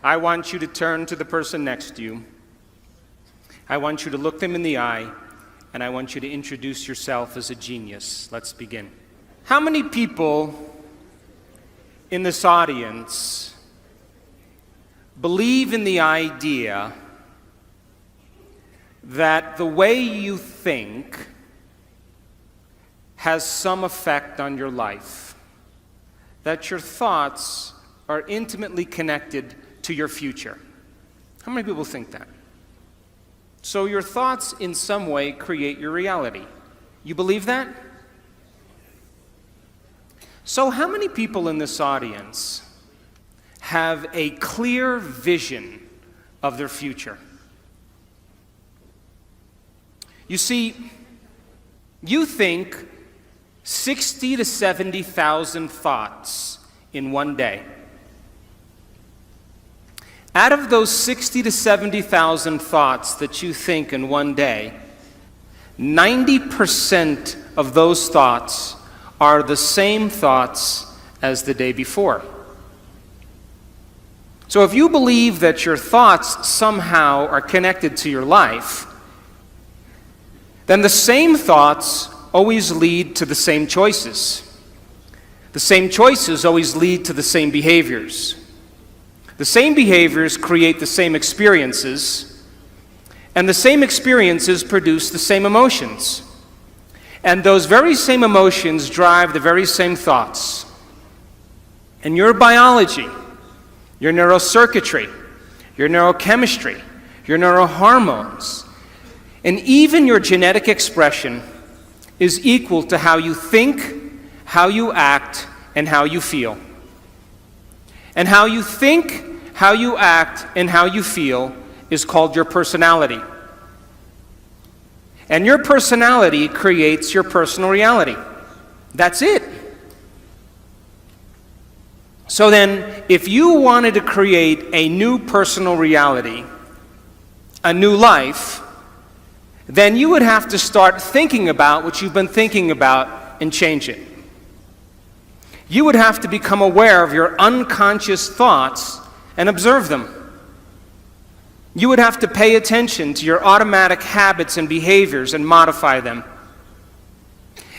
I want you to turn to the person next to you. I want you to look them in the eye, and I want you to introduce yourself as a genius. Let's begin. How many people in this audience believe in the idea that the way you think has some effect on your life? That your thoughts are intimately connected to your future? How many people think that? So your thoughts in some way create your reality. You believe that? So how many people in this audience have a clear vision of their future? You see, you think 60 to 70,000 thoughts in one day. Out of those 60 to 70,000 thoughts that you think in one day, 90% of those thoughts are the same thoughts as the day before. So if you believe that your thoughts somehow are connected to your life, then the same thoughts always lead to the same choices. The same choices always lead to the same behaviors. The same behaviors create the same experiences, and the same experiences produce the same emotions. And those very same emotions drive the very same thoughts. And your biology, your neurocircuitry, your neurochemistry, your neurohormones, and even your genetic expression is equal to how you think, how you act, and how you feel. And how you think, how you act, and how you feel is called your personality. And your personality creates your personal reality. That's it. So then, if you wanted to create a new personal reality, a new life, then you would have to start thinking about what you've been thinking about and change it. You would have to become aware of your unconscious thoughts and observe them. You would have to pay attention to your automatic habits and behaviors and modify them.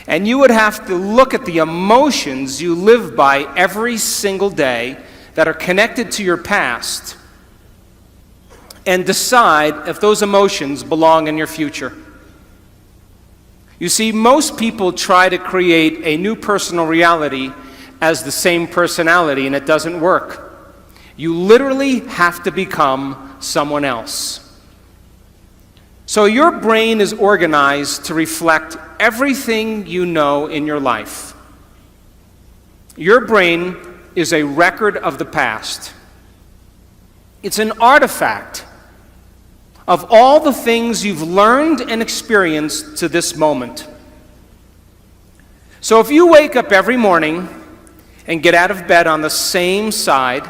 And you would have to look at the emotions you live by every single day that are connected to your past and decide if those emotions belong in your future. You see, most people try to create a new personal reality as the same personality, and it doesn't work. You literally have to become someone else. So your brain is organized to reflect everything you know in your life. Your brain is a record of the past. It's an artifact of all the things you've learned and experienced to this moment. So if you wake up every morning and get out of bed on the same side,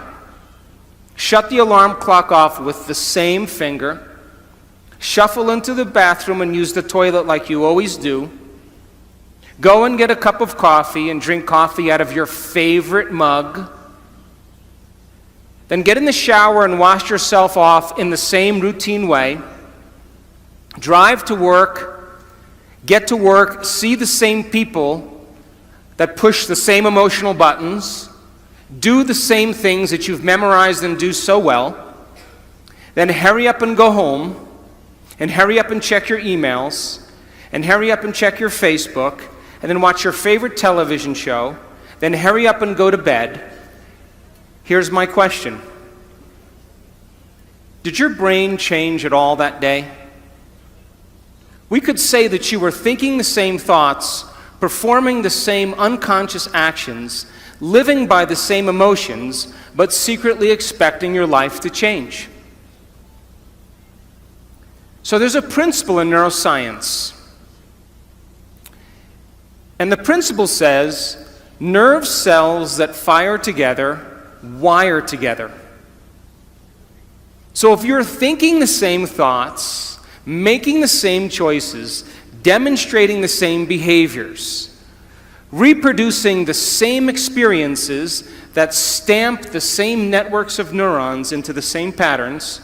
shut the alarm clock off with the same finger, shuffle into the bathroom and use the toilet like you always do, go and get a cup of coffee and drink coffee out of your favorite mug, then get in the shower and wash yourself off in the same routine way, drive to work, get to work, see the same people that push the same emotional buttons, do the same things that you've memorized and do so well, then hurry up and go home, and hurry up and check your emails, and hurry up and check your Facebook, and then watch your favorite television show, then hurry up and go to bed. Here's my question. Did your brain change at all that day? We could say that you were thinking the same thoughts, performing the same unconscious actions, living by the same emotions, but secretly expecting your life to change. So there's a principle in neuroscience. And the principle says, nerve cells that fire together wire together. So if you're thinking the same thoughts, making the same choices, demonstrating the same behaviors, reproducing the same experiences that stamp the same networks of neurons into the same patterns,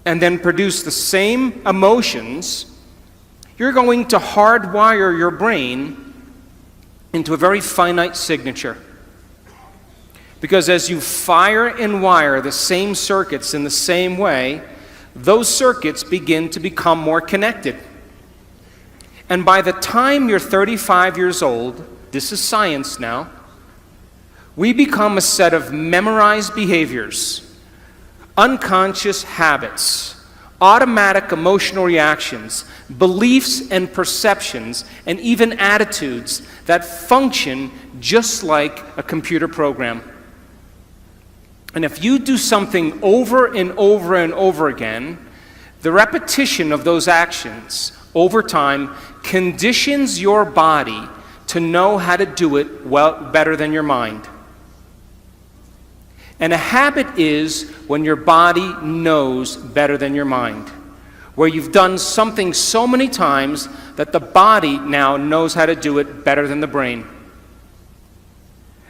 and then produce the same emotions, you're going to hardwire your brain into a very finite signature. Because as you fire and wire the same circuits in the same way, those circuits begin to become more connected. And by the time you're 35 years old, this is science now, we become a set of memorized behaviors, unconscious habits, automatic emotional reactions, beliefs and perceptions, and even attitudes that function just like a computer program. And if you do something over and over and over again, the repetition of those actions over time conditions your body to know how to do it better than your mind. And a habit is when your body knows better than your mind, where you've done something so many times that the body now knows how to do it better than the brain.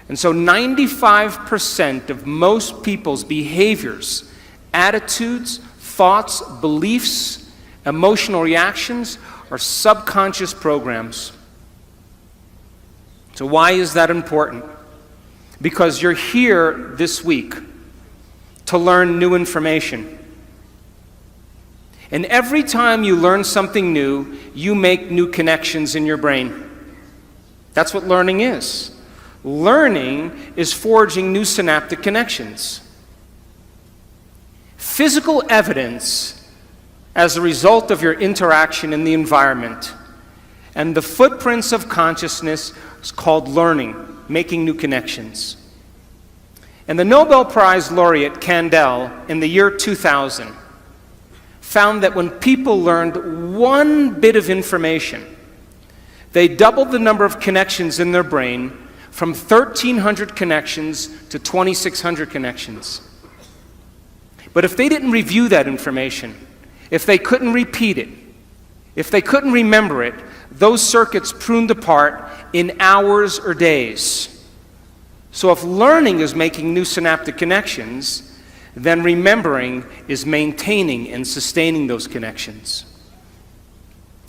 And so 95% of most people's behaviors, attitudes, thoughts, beliefs, emotional reactions are subconscious programs. So why is that important? Because you're here this week to learn new information. And every time you learn something new, you make new connections in your brain. That's what learning is. Learning is forging new synaptic connections. Physical evidence as a result of your interaction in the environment and the footprints of consciousness is called learning, making new connections. And the Nobel Prize laureate Kandel in the year 2000 found that when people learned one bit of information, they doubled the number of connections in their brain from 1,300 connections to 2,600 connections. But if they didn't review that information, if they couldn't repeat it, if they couldn't remember it, those circuits pruned apart in hours or days. So if learning is making new synaptic connections, then remembering is maintaining and sustaining those connections.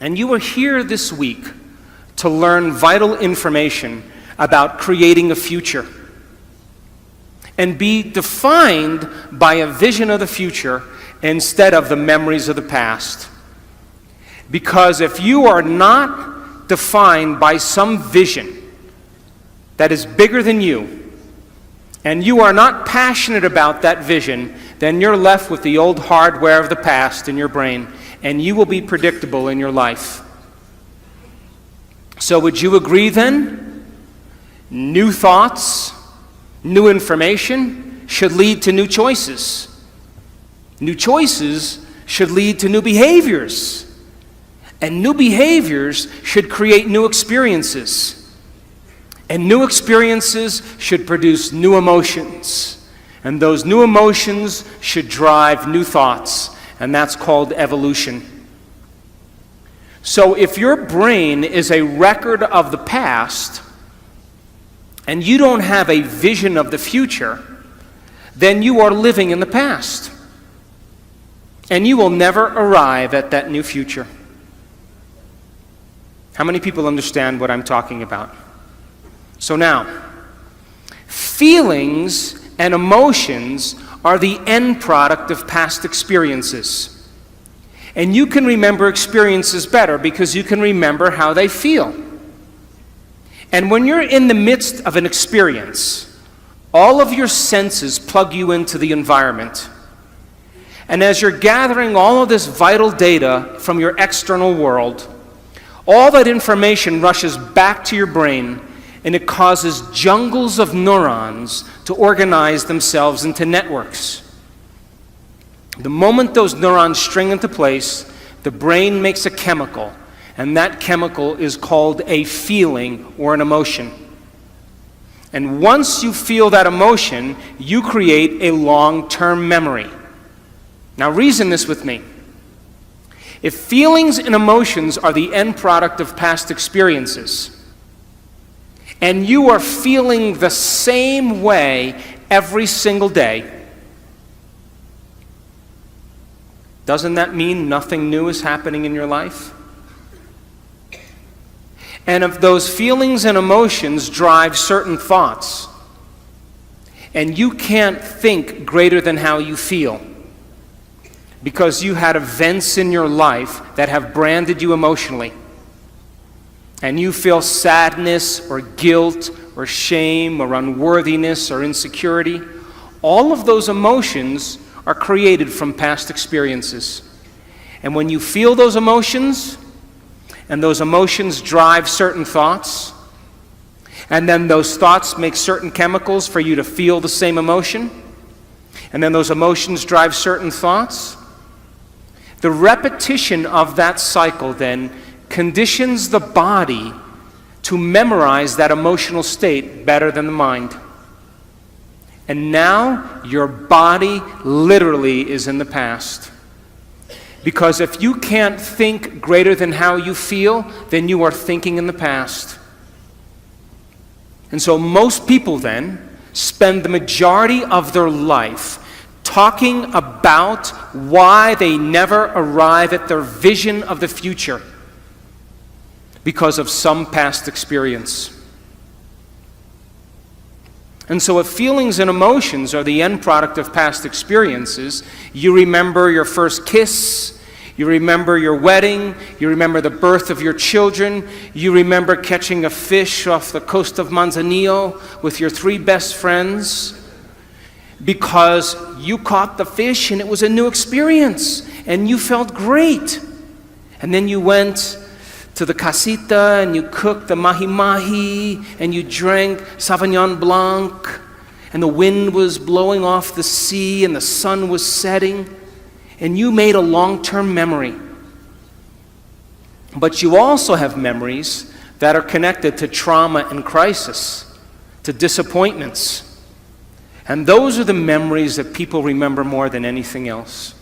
And you are here this week to learn vital information about creating a future and be defined by a vision of the future instead of the memories of the past. Because if you are not defined by some vision that is bigger than you, and you are not passionate about that vision, then you're left with the old hardware of the past in your brain, and you will be predictable in your life. So would you agree then? New thoughts, new information should lead to new choices. New choices should lead to new behaviors. And new behaviors should create new experiences. And new experiences should produce new emotions. And those new emotions should drive new thoughts. And that's called evolution. So if your brain is a record of the past, and you don't have a vision of the future, then you are living in the past. And you will never arrive at that new future. How many people understand what I'm talking about? So now, feelings and emotions are the end product of past experiences. And you can remember experiences better because you can remember how they feel. And when you're in the midst of an experience, all of your senses plug you into the environment. And as you're gathering all of this vital data from your external world, all that information rushes back to your brain, and it causes jungles of neurons to organize themselves into networks. The moment those neurons string into place, the brain makes a chemical, and that chemical is called a feeling or an emotion. And once you feel that emotion, you create a long-term memory. Now reason this with me. If feelings and emotions are the end product of past experiences, and you are feeling the same way every single day, doesn't that mean nothing new is happening in your life? And if those feelings and emotions drive certain thoughts, and you can't think greater than how you feel, because you had events in your life that have branded you emotionally, and you feel sadness or guilt or shame or unworthiness or insecurity, all of those emotions are created from past experiences. And when you feel those emotions, and those emotions drive certain thoughts, and then those thoughts make certain chemicals for you to feel the same emotion, and then those emotions drive certain thoughts, the repetition of that cycle then conditions the body to memorize that emotional state better than the mind. And now your body literally is in the past. Because if you can't think greater than how you feel, then you are thinking in the past. And so most people then spend the majority of their life talking about why they never arrive at their vision of the future because of some past experience. And so if feelings and emotions are the end product of past experiences, you remember your first kiss, you remember your wedding, you remember the birth of your children, you remember catching a fish off the coast of Manzanillo with your 3 best friends, because you caught the fish and it was a new experience and you felt great. And then you went to the casita and you cooked the mahi-mahi and you drank Sauvignon Blanc and the wind was blowing off the sea and the sun was setting and you made a long-term memory. But you also have memories that are connected to trauma and crisis, to disappointments. And those are the memories that people remember more than anything else.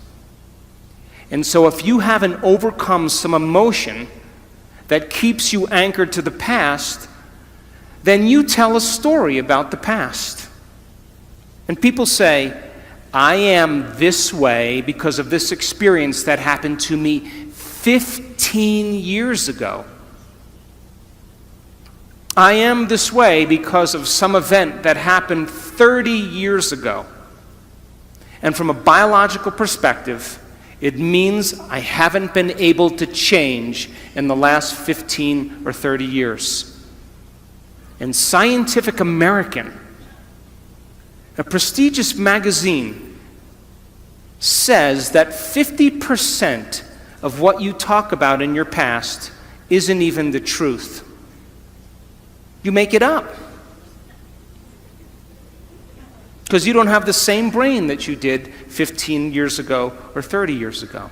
And so if you haven't overcome some emotion that keeps you anchored to the past, then you tell a story about the past. And people say, I am this way because of this experience that happened to me 15 years ago. I am this way because of some event that happened 30 years ago. And from a biological perspective, it means I haven't been able to change in the last 15 or 30 years. And Scientific American, a prestigious magazine, says that 50% of what you talk about in your past isn't even the truth. You make it up. Because you don't have the same brain that you did 15 years ago or 30 years ago.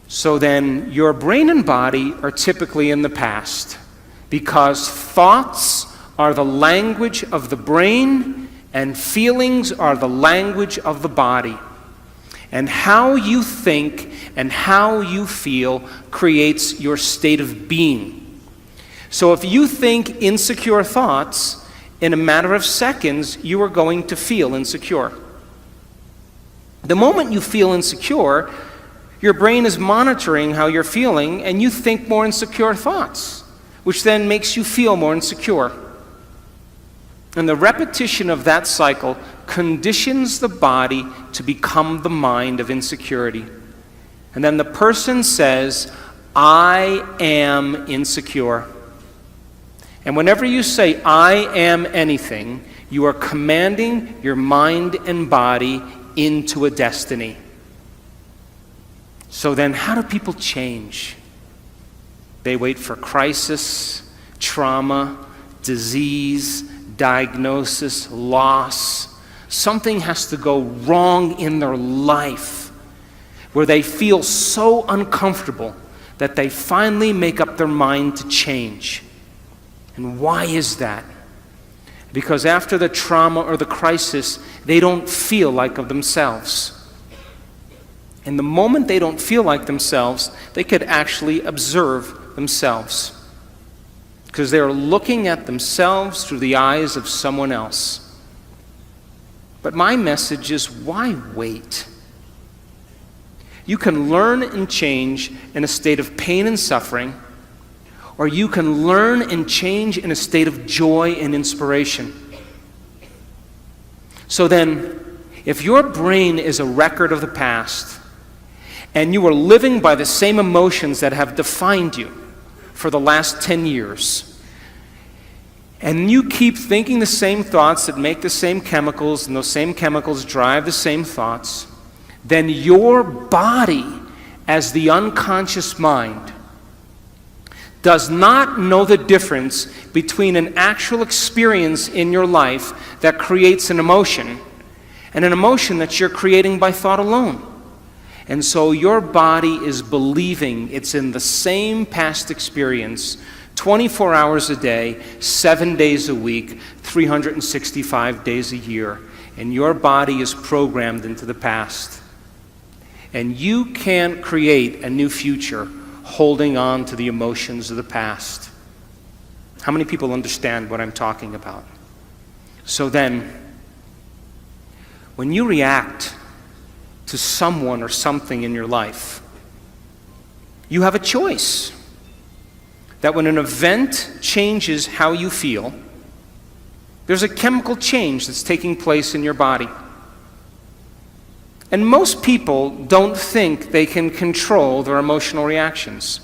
So then your brain and body are typically in the past, because thoughts are the language of the brain and feelings are the language of the body. And how you think and how you feel creates your state of being. So if you think insecure thoughts, in a matter of seconds, you are going to feel insecure. The moment you feel insecure, your brain is monitoring how you're feeling, and you think more insecure thoughts, which then makes you feel more insecure. And the repetition of that cycle conditions the body to become the mind of insecurity. And then the person says, I am insecure. And whenever you say, I am anything, you are commanding your mind and body into a destiny. So then, how do people change? They wait for crisis, trauma, disease, diagnosis, loss. Something has to go wrong in their life where they feel so uncomfortable that they finally make up their mind to change. And why is that? Because after the trauma or the crisis, they don't feel like of themselves. And the moment they don't feel like themselves, they could actually observe themselves. because they're looking at themselves through the eyes of someone else. But my message is, why wait? You can learn and change in a state of pain and suffering, or you can learn and change in a state of joy and inspiration. So then, if your brain is a record of the past, and you are living by the same emotions that have defined you for the last 10 years, and you keep thinking the same thoughts that make the same chemicals, and those same chemicals drive the same thoughts, then your body, as the unconscious mind, does not know the difference between an actual experience in your life that creates an emotion and an emotion that you're creating by thought alone. And so your body is believing it's in the same past experience 24 hours a day, 7 days a week, 365 days a year. And your body is programmed into the past. And you can't create a new future holding on to the emotions of the past. How many people understand what I'm talking about? So then, when you react to someone or something in your life, you have a choice. That when an event changes how you feel, there's a chemical change that's taking place in your body. And most people don't think they can control their emotional reactions.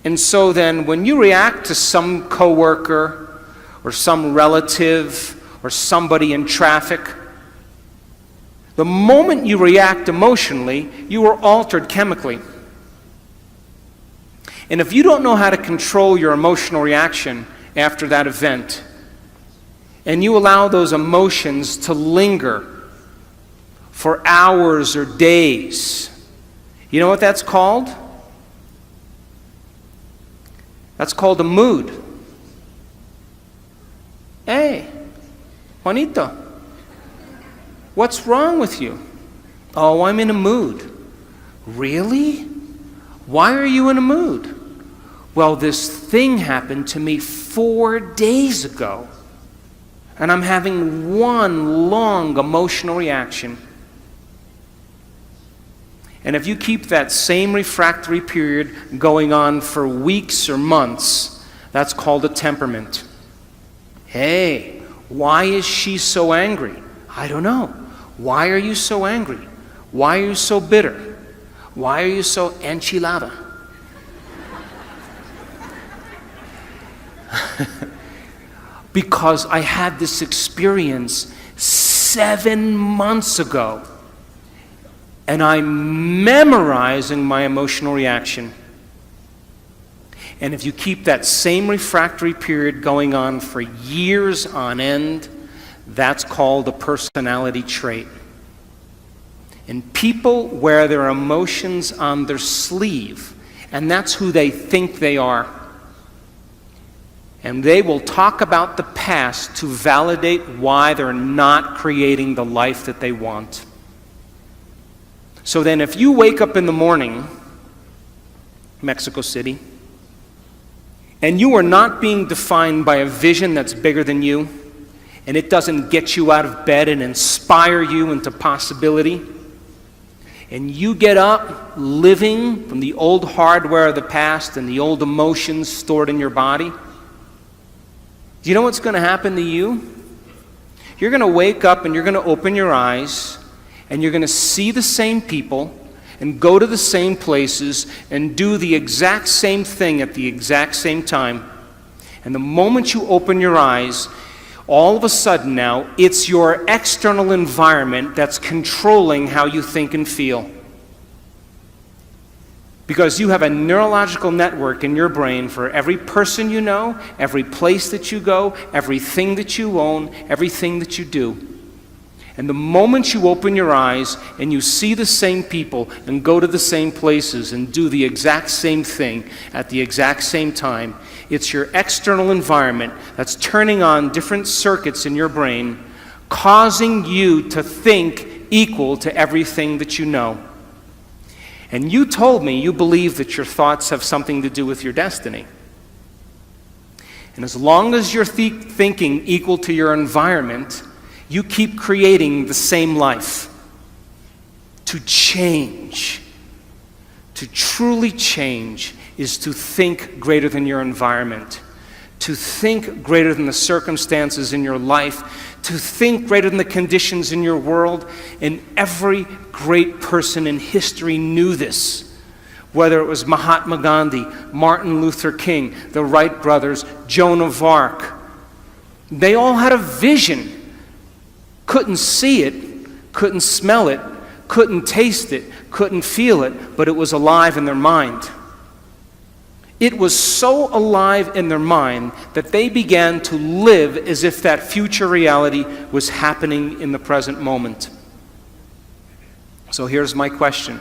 And so then when you react to some coworker or some relative or somebody in traffic, the moment you react emotionally, you are altered chemically. And if you don't know how to control your emotional reaction after that event, and you allow those emotions to linger for hours or days, you know what that's called? That's called a mood. Hey, Juanito, what's wrong with you? Oh, I'm in a mood. Really? Why are you in a mood? Well, this thing happened to me 4 days ago, and I'm having one long emotional reaction. And if you keep that same refractory period going on for weeks or months, that's called a temperament. Hey, why is she so angry? I don't know. Why are you so angry? Why are you so bitter? Why are you so enchilada? Because I had this experience 7 months ago. And I'm memorizing my emotional reaction. And if you keep that same refractory period going on for years on end, that's called a personality trait. And people wear their emotions on their sleeve, and that's who they think they are. And they will talk about the past to validate why they're not creating the life that they want. So then if you wake up in the morning, Mexico City, and you are not being defined by a vision that's bigger than you, and it doesn't get you out of bed and inspire you into possibility, and you get up living from the old hardware of the past and the old emotions stored in your body, do you know what's going to happen to you? You're going to wake up and you're going to open your eyes, and you're going to see the same people and go to the same places and do the exact same thing at the exact same time. And the moment you open your eyes, all of a sudden now, it's your external environment that's controlling how you think and feel. Because you have a neurological network in your brain for every person you know, every place that you go, everything that you own, everything that you do. And the moment you open your eyes and you see the same people and go to the same places and do the exact same thing at the exact same time, it's your external environment that's turning on different circuits in your brain, causing you to think equal to everything that you know. And you told me you believe that your thoughts have something to do with your destiny. And as long as you're thinking equal to your environment, you keep creating the same life. To change, to truly change, is to think greater than your environment, to think greater than the circumstances in your life, to think greater than the conditions in your world. And every great person in history knew this. Whether it was Mahatma Gandhi, Martin Luther King, the Wright brothers, Joan of Arc, they all had a vision. Couldn't see it, couldn't smell it, couldn't taste it, couldn't feel it, but it was alive in their mind. It was so alive in their mind that they began to live as if that future reality was happening in the present moment. So here's my question.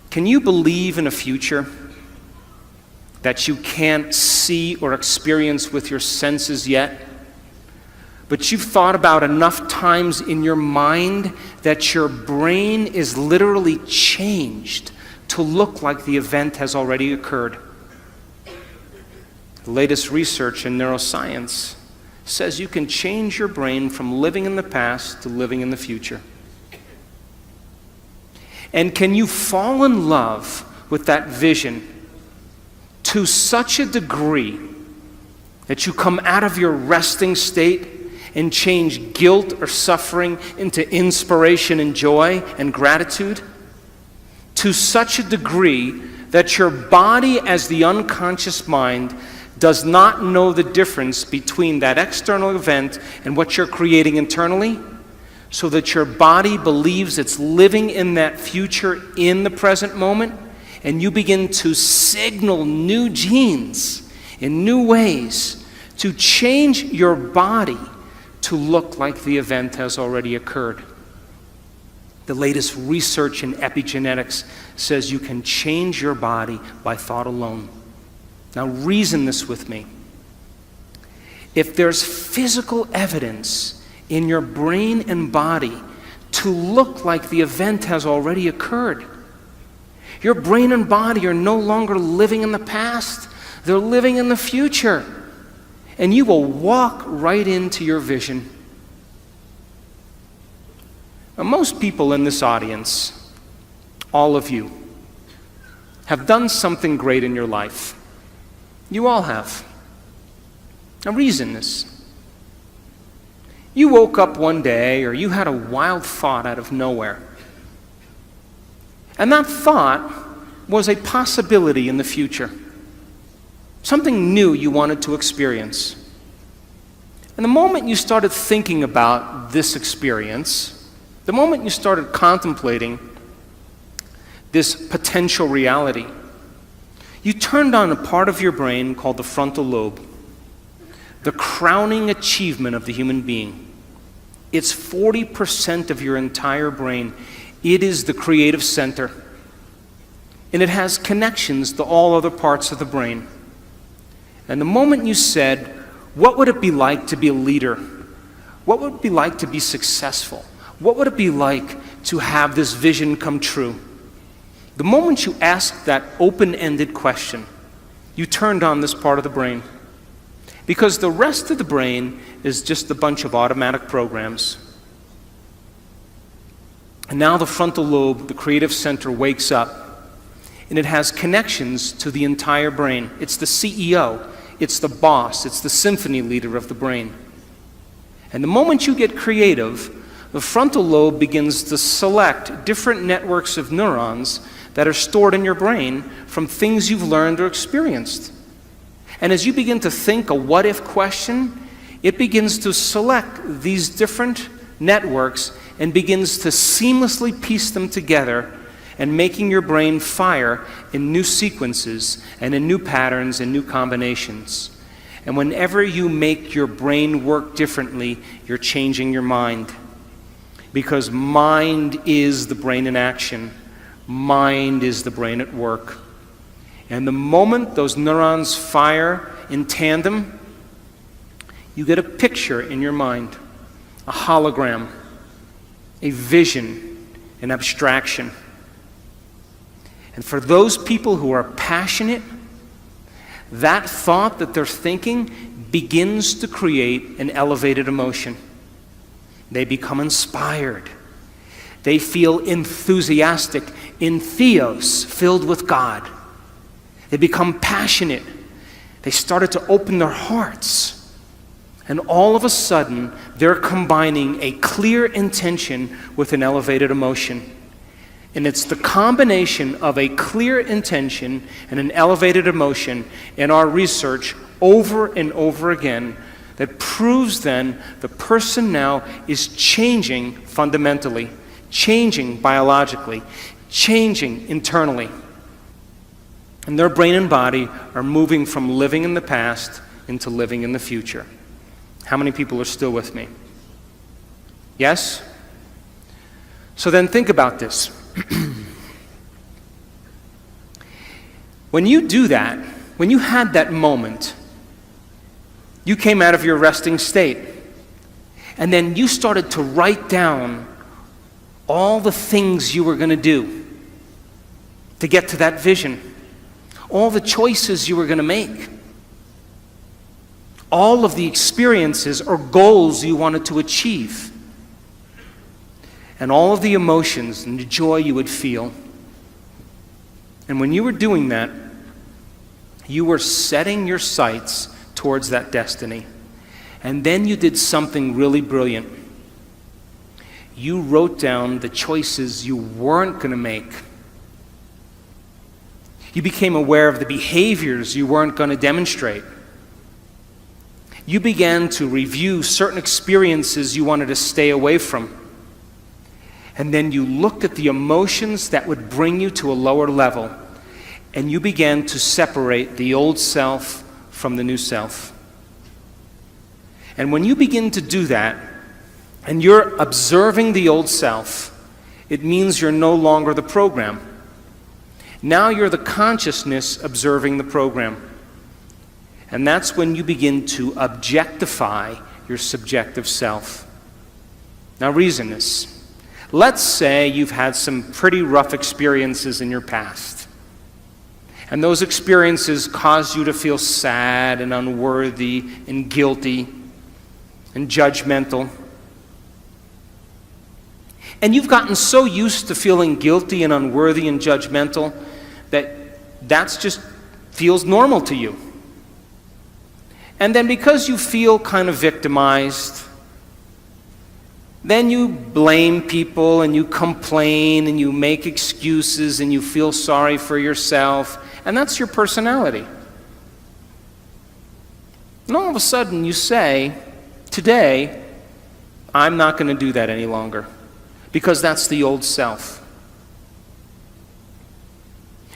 Can you believe in a future that you can't see or experience with your senses yet, but you've thought about enough times in your mind that your brain is literally changed to look like the event has already occurred? The latest research in neuroscience says you can change your brain from living in the past to living in the future. And can you fall in love with that vision to such a degree that you come out of your resting state and change guilt or suffering into inspiration and joy and gratitude? To such a degree that your body, as the unconscious mind, does not know the difference between that external event and what you're creating internally, so that your body believes it's living in that future in the present moment, and you begin to signal new genes in new ways to change your body to look like the event has already occurred. The latest research in epigenetics says you can change your body by thought alone. Now reason this with me. If there's physical evidence in your brain and body to look like the event has already occurred, your brain and body are no longer living in the past, they're living in the future. And you will walk right into your vision. Now, most people in this audience, all of you, have done something great in your life. You all have. Now reason this. You woke up one day, or you had a wild thought out of nowhere. And that thought was a possibility in the future. Something new you wanted to experience. And the moment you started thinking about this experience, the moment you started contemplating this potential reality, you turned on a part of your brain called the frontal lobe, the crowning achievement of the human being. It's 40% of your entire brain. It is the creative center. And it has connections to all other parts of the brain. And the moment you said, what would it be like to be a leader? What would it be like to be successful? What would it be like to have this vision come true? The moment you asked that open-ended question, you turned on this part of the brain. Because the rest of the brain is just a bunch of automatic programs. And now the frontal lobe, the creative center, wakes up. And it has connections to the entire brain. It's the CEO. It's the boss. It's the symphony leader of the brain. And the moment you get creative, the frontal lobe begins to select different networks of neurons that are stored in your brain from things you've learned or experienced. And as you begin to think a what-if question, it begins to select these different networks and begins to seamlessly piece them together, and making your brain fire in new sequences and in new patterns and new combinations. And whenever you make your brain work differently, you're changing your mind. Because mind is the brain in action. Mind is the brain at work. And the moment those neurons fire in tandem, you get a picture in your mind, a hologram, a vision, an abstraction. And for those people who are passionate, that thought that they're thinking begins to create an elevated emotion. They become inspired. They feel enthusiastic, in theos, filled with God. They become passionate. They started to open their hearts. And all of a sudden, they're combining a clear intention with an elevated emotion. And it's the combination of a clear intention and an elevated emotion in our research over and over again that proves then the person now is changing fundamentally, changing biologically, changing internally. And their brain and body are moving from living in the past into living in the future. How many people are still with me? Yes? So then think about this. When you do that, when you had that moment, you came out of your resting state, and then you started to write down all the things you were going to do to get to that vision, all the choices you were going to make, all of the experiences or goals you wanted to achieve, and all of the emotions and the joy you would feel. And when you were doing that, you were setting your sights towards that destiny. And then you did something really brilliant. You wrote down the choices you weren't going to make. You became aware of the behaviors you weren't going to demonstrate. You began to review certain experiences you wanted to stay away from. And then you looked at the emotions that would bring you to a lower level. And you began to separate the old self from the new self. And when you begin to do that, and you're observing the old self, it means you're no longer the program. Now you're the consciousness observing the program. And that's when you begin to objectify your subjective self. Now reason this. Let's say you've had some pretty rough experiences in your past. And those experiences cause you to feel sad and unworthy and guilty and judgmental. And you've gotten so used to feeling guilty and unworthy and judgmental that just feels normal to you. And then because you feel kind of victimized, then you blame people and you complain and you make excuses and you feel sorry for yourself, and that's your personality. And all of a sudden you say, today, I'm not going to do that any longer, because that's the old self.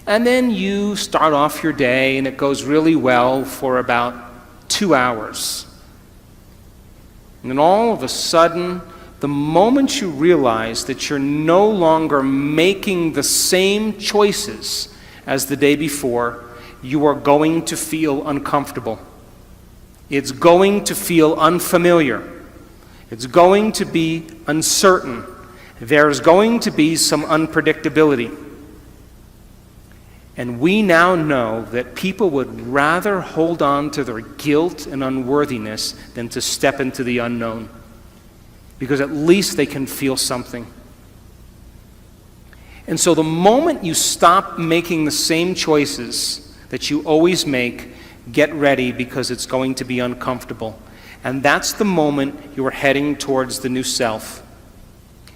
And then you start off your day and it goes really well for about 2 hours. And then all of a sudden, the moment you realize that you're no longer making the same choices as the day before, you are going to feel uncomfortable. It's going to feel unfamiliar. It's going to be uncertain. There's going to be some unpredictability. And we now know that people would rather hold on to their guilt and unworthiness than to step into the unknown, because at least they can feel something. And so the moment you stop making the same choices that you always make, get ready, because it's going to be uncomfortable. And that's the moment you are heading towards the new self.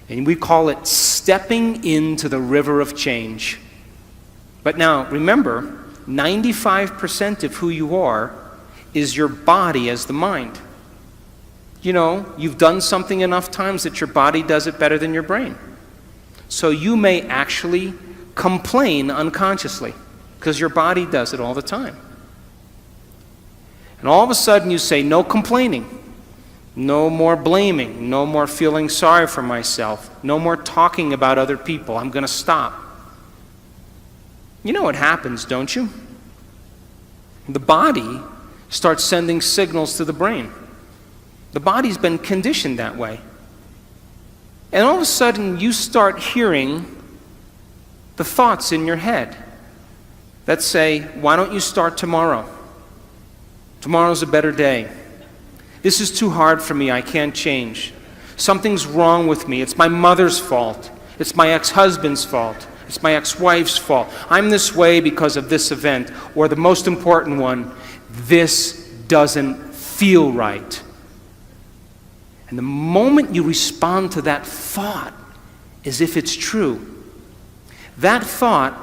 And we call it stepping into the river of change. But now, remember, 95% of who you are is your body as the mind. You know, you've done something enough times that your body does it better than your brain. So you may actually complain unconsciously, because your body does it all the time. And all of a sudden you say, no complaining, no more blaming, no more feeling sorry for myself, no more talking about other people, I'm going to stop. You know what happens, don't you? The body starts sending signals to the brain. The body's been conditioned that way. And all of a sudden, you start hearing the thoughts in your head that say, why don't you start tomorrow? Tomorrow's a better day. This is too hard for me. I can't change. Something's wrong with me. It's my mother's fault. It's my ex-husband's fault. It's my ex-wife's fault. I'm this way because of this event. Or the most important one, this doesn't feel right. And the moment you respond to that thought as if it's true, that thought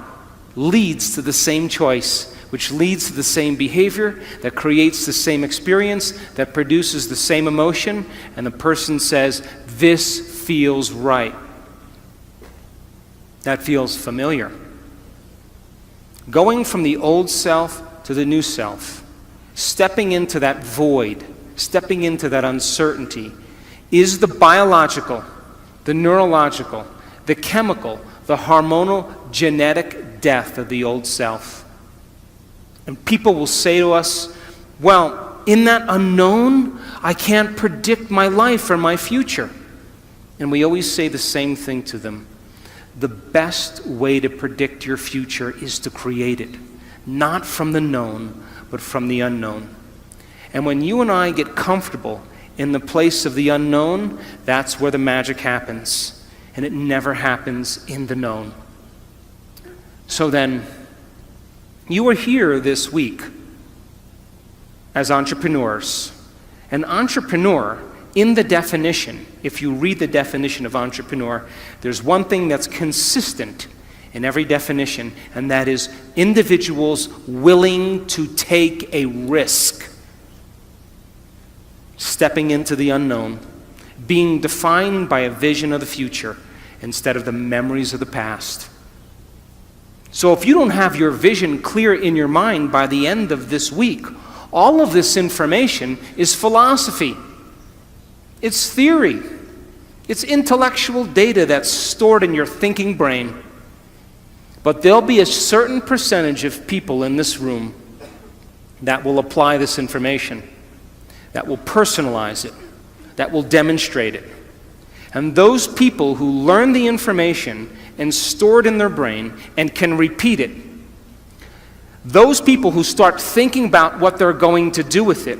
leads to the same choice, which leads to the same behavior, that creates the same experience, that produces the same emotion, and the person says, this feels right. That feels familiar. Going from the old self to the new self, stepping into that void, stepping into that uncertainty, is the biological, the neurological, the chemical, the hormonal, genetic death of the old self. And people will say to us, well, in that unknown, I can't predict my life or my future. And we always say the same thing to them. The best way to predict your future is to create it, not from the known, but from the unknown. And when you and I get comfortable in the place of the unknown, that's where the magic happens. And it never happens in the known. So then, you are here this week as entrepreneurs. An entrepreneur, in the definition, if you read the definition of entrepreneur, there's one thing that's consistent in every definition, and that is individuals willing to take a risk. Stepping into the unknown, being defined by a vision of the future instead of the memories of the past. So if you don't have your vision clear in your mind by the end of this week, all of this information is philosophy. It's theory. It's intellectual data that's stored in your thinking brain. But there'll be a certain percentage of people in this room that will apply this information, that will personalize it, that will demonstrate it. And those people who learn the information and store it in their brain and can repeat it, those people who start thinking about what they're going to do with it,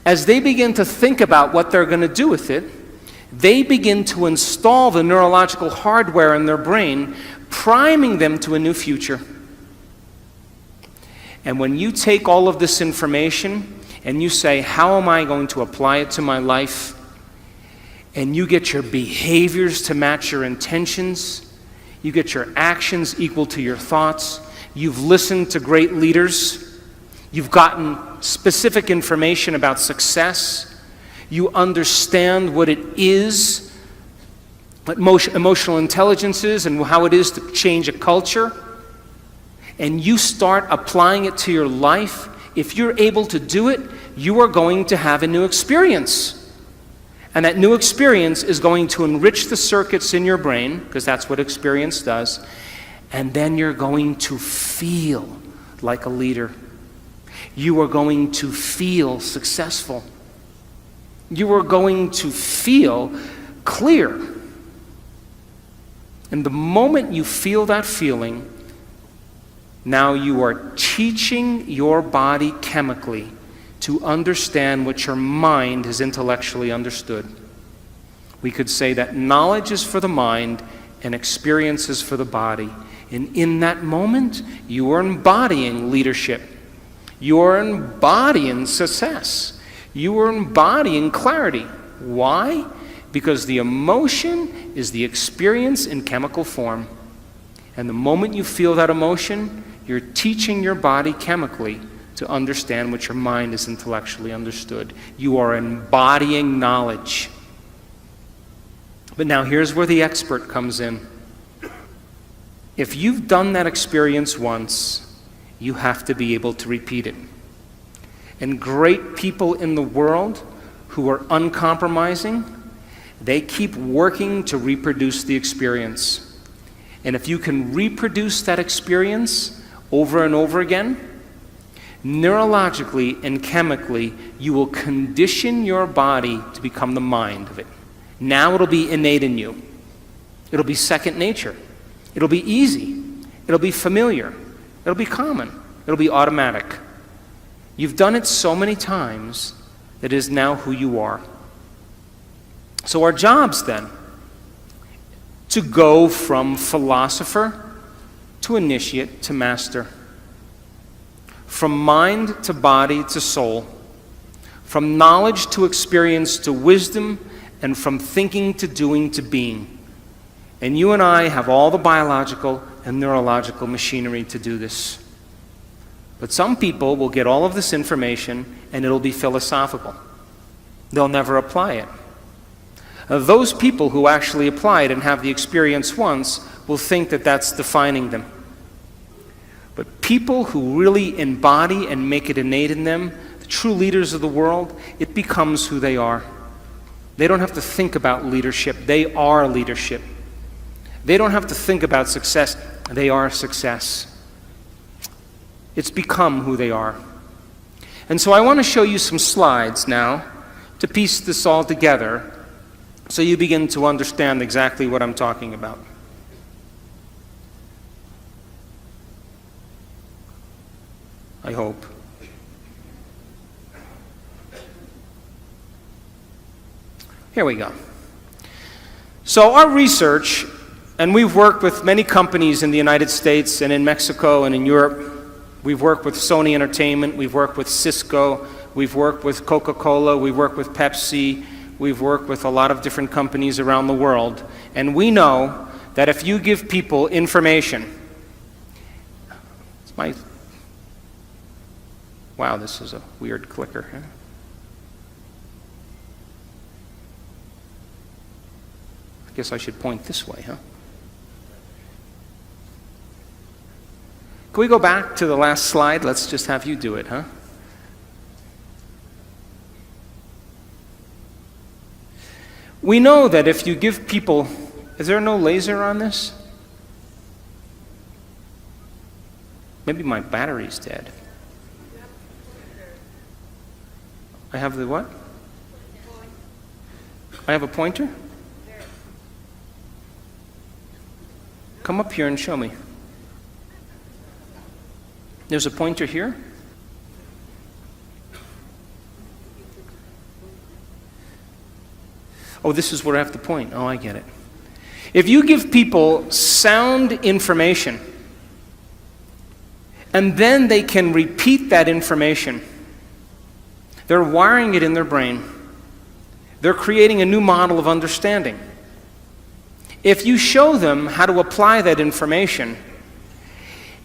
as they begin to think about what they're going to do with it, they begin to install the neurological hardware in their brain, priming them to a new future. And when you take all of this information and you say, how am I going to apply it to my life? And you get your behaviors to match your intentions, you get your actions equal to your thoughts, you've listened to great leaders, you've gotten specific information about success, you understand what it is, what emotional intelligence is, and how it is to change a culture, and you start applying it to your life. If you're able to do it, you are going to have a new experience. And that new experience is going to enrich the circuits in your brain, because that's what experience does, and then you're going to feel like a leader. You are going to feel successful. You are going to feel clear. And the moment you feel that feeling, now you are teaching your body chemically to understand what your mind has intellectually understood. We could say that knowledge is for the mind and experience is for the body. And in that moment, you are embodying leadership. You are embodying success. You are embodying clarity. Why? Because the emotion is the experience in chemical form. And the moment you feel that emotion, you're teaching your body chemically to understand what your mind has intellectually understood. You are embodying knowledge. But now here's where the expert comes in. If you've done that experience once, you have to be able to repeat it. And great people in the world who are uncompromising, they keep working to reproduce the experience. And if you can reproduce that experience over and over again, neurologically and chemically, you will condition your body to become the mind of it. Now it'll be innate in you. It'll be second nature. It'll be easy. It'll be familiar. It'll be common. It'll be automatic. You've done it so many times that it is now who you are. So our job's then to go from philosopher to initiate to master, from mind to body to soul, from knowledge to experience to wisdom, and from thinking to doing to being. And you and I have all the biological and neurological machinery to do this. But some people will get all of this information and it'll be philosophical. They'll never apply it. Those people who actually apply it and have the experience once will think that that's defining them. But people who really embody and make it innate in them, the true leaders of the world, it becomes who they are. They don't have to think about leadership. They are leadership. They don't have to think about success. They are success. It's become who they are. And so I want to show you some slides now to piece this all together so you begin to understand exactly what I'm talking about. I hope. Here we go. So our research, and we've worked with many companies in the United States and in Mexico and in Europe. We've worked with Sony Entertainment, we've worked with Cisco, we've worked with Coca-Cola, we've worked with Pepsi, we've worked with a lot of different companies around the world. And we know that if you give people information, wow, this is a weird clicker. Huh? I guess I should point this way, huh? Can we go back to the last slide? Let's just have you do it, huh? We know that if you give people, is there no laser on this? Maybe my battery's dead. I have the what? I have a pointer? Come up here and show me. There's a pointer here. Oh, this is where I have to point. Oh, I get it. If you give people sound information, and then they can repeat that information, they're wiring it in their brain. They're creating a new model of understanding. If you show them how to apply that information,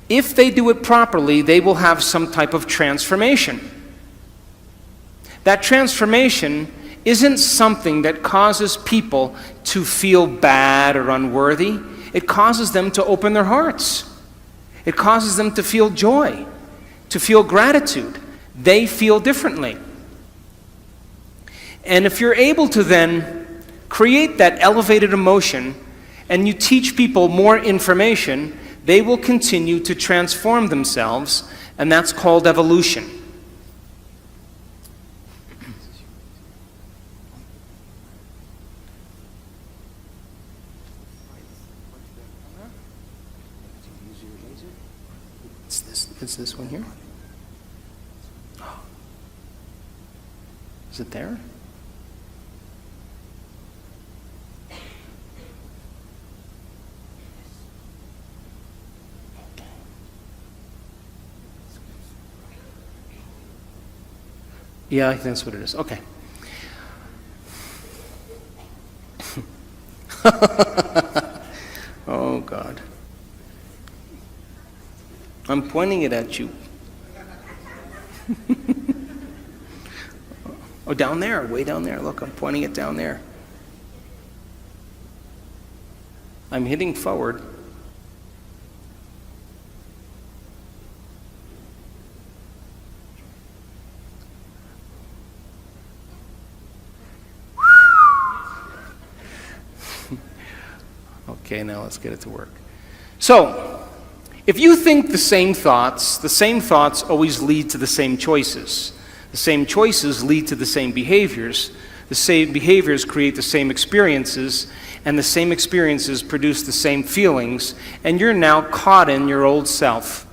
if they do it properly, they will have some type of transformation. That transformation isn't something that causes people to feel bad or unworthy. It causes them to open their hearts. It causes them to feel joy, to feel gratitude. They feel differently. And if you're able to then create that elevated emotion and you teach people more information, they will continue to transform themselves, and that's called evolution. It's this one here. Oh. Is it there? Yeah, I think that's what it is. Okay. Oh, God. I'm pointing it at you. Oh, down there, way down there. Look, I'm pointing it down there. I'm hitting forward. Okay, now let's get it to work. So, if you think the same thoughts always lead to the same choices. The same choices lead to the same behaviors. The same behaviors create the same experiences, and the same experiences produce the same feelings, and you're now caught in your old self.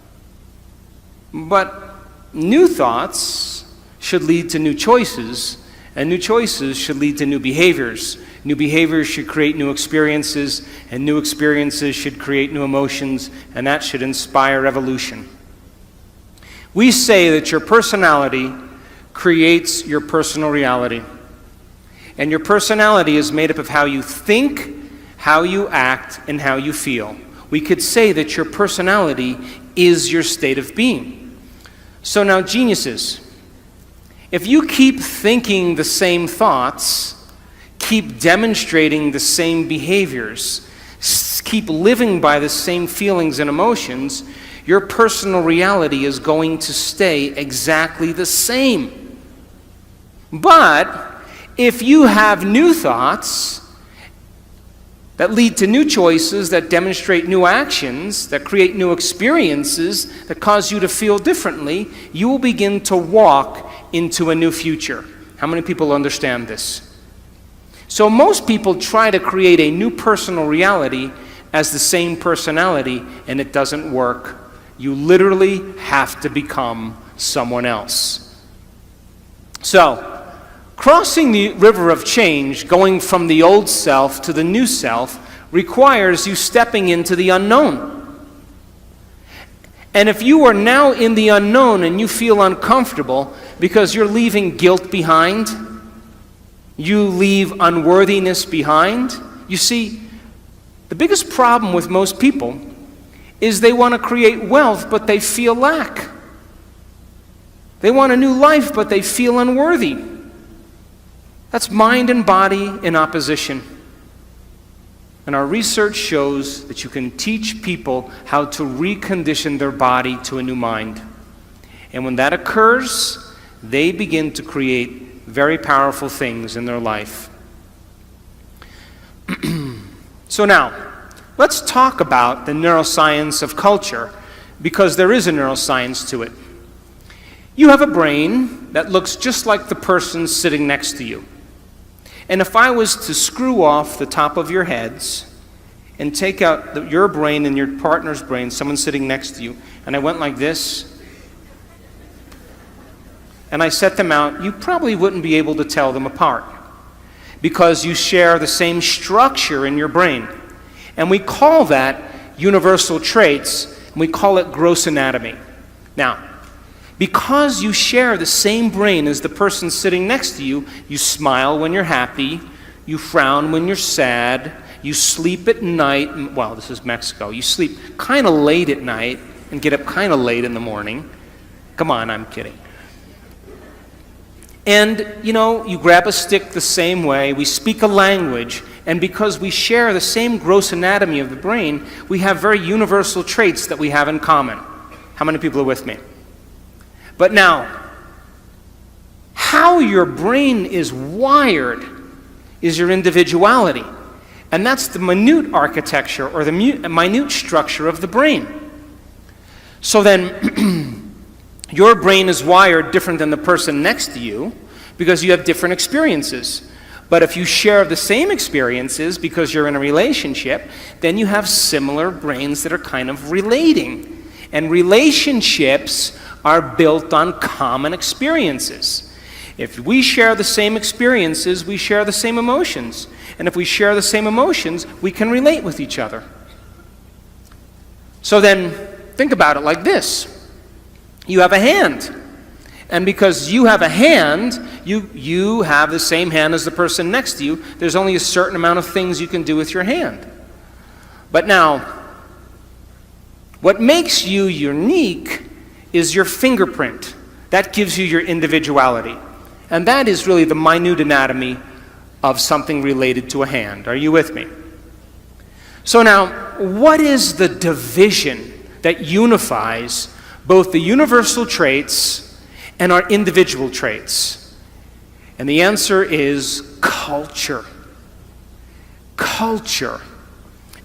But new thoughts should lead to new choices, and new choices should lead to new behaviors. New behaviors should create new experiences, and new experiences should create new emotions, and that should inspire evolution. We say that your personality creates your personal reality. And your personality is made up of how you think, how you act, and how you feel. We could say that your personality is your state of being. So now, geniuses, if you keep thinking the same thoughts, keep demonstrating the same behaviors, keep living by the same feelings and emotions, your personal reality is going to stay exactly the same. But if you have new thoughts that lead to new choices, that demonstrate new actions, that create new experiences, that cause you to feel differently, you will begin to walk into a new future. How many people understand this? So most people try to create a new personal reality as the same personality, and it doesn't work. You literally have to become someone else. So, crossing the river of change, going from the old self to the new self, requires you stepping into the unknown. And if you are now in the unknown and you feel uncomfortable because you're leaving guilt behind, you leave unworthiness behind. You see, the biggest problem with most people is they want to create wealth, but they feel lack. They want a new life, but they feel unworthy. That's mind and body in opposition. And our research shows that you can teach people how to recondition their body to a new mind. And when that occurs, they begin to create very powerful things in their life. So now, let's talk about the neuroscience of culture, because there is a neuroscience to it. You have a brain that looks just like the person sitting next to you. And if I was to screw off the top of your heads and take out your brain and your partner's brain, someone sitting next to you, and I went like this, and I set them out, you probably wouldn't be able to tell them apart, because you share the same structure in your brain. And we call that universal traits, and we call it gross anatomy. Now, because you share the same brain as the person sitting next to you, you smile when you're happy, you frown when you're sad, you sleep at night, well, this is Mexico, you sleep kind of late at night and get up kind of late in the morning. Come on, I'm kidding. And, you grab a stick the same way, we speak a language, and because we share the same gross anatomy of the brain, we have very universal traits that we have in common. How many people are with me? But now, how your brain is wired is your individuality. And that's the minute architecture or the minute structure of the brain. So then, your brain is wired different than the person next to you because you have different experiences. But if you share the same experiences because you're in a relationship, then you have similar brains that are kind of relating. And relationships are built on common experiences. If we share the same experiences, we share the same emotions. And if we share the same emotions, we can relate with each other. So then, think about it like this. You have a hand. And because you have a hand, you have the same hand as the person next to you. There's only a certain amount of things you can do with your hand. But now, what makes you unique is your fingerprint. That gives you your individuality. And that is really the minute anatomy of something related to a hand. Are you with me? So now, what is the division that unifies both the universal traits and our individual traits? And the answer is culture. Culture.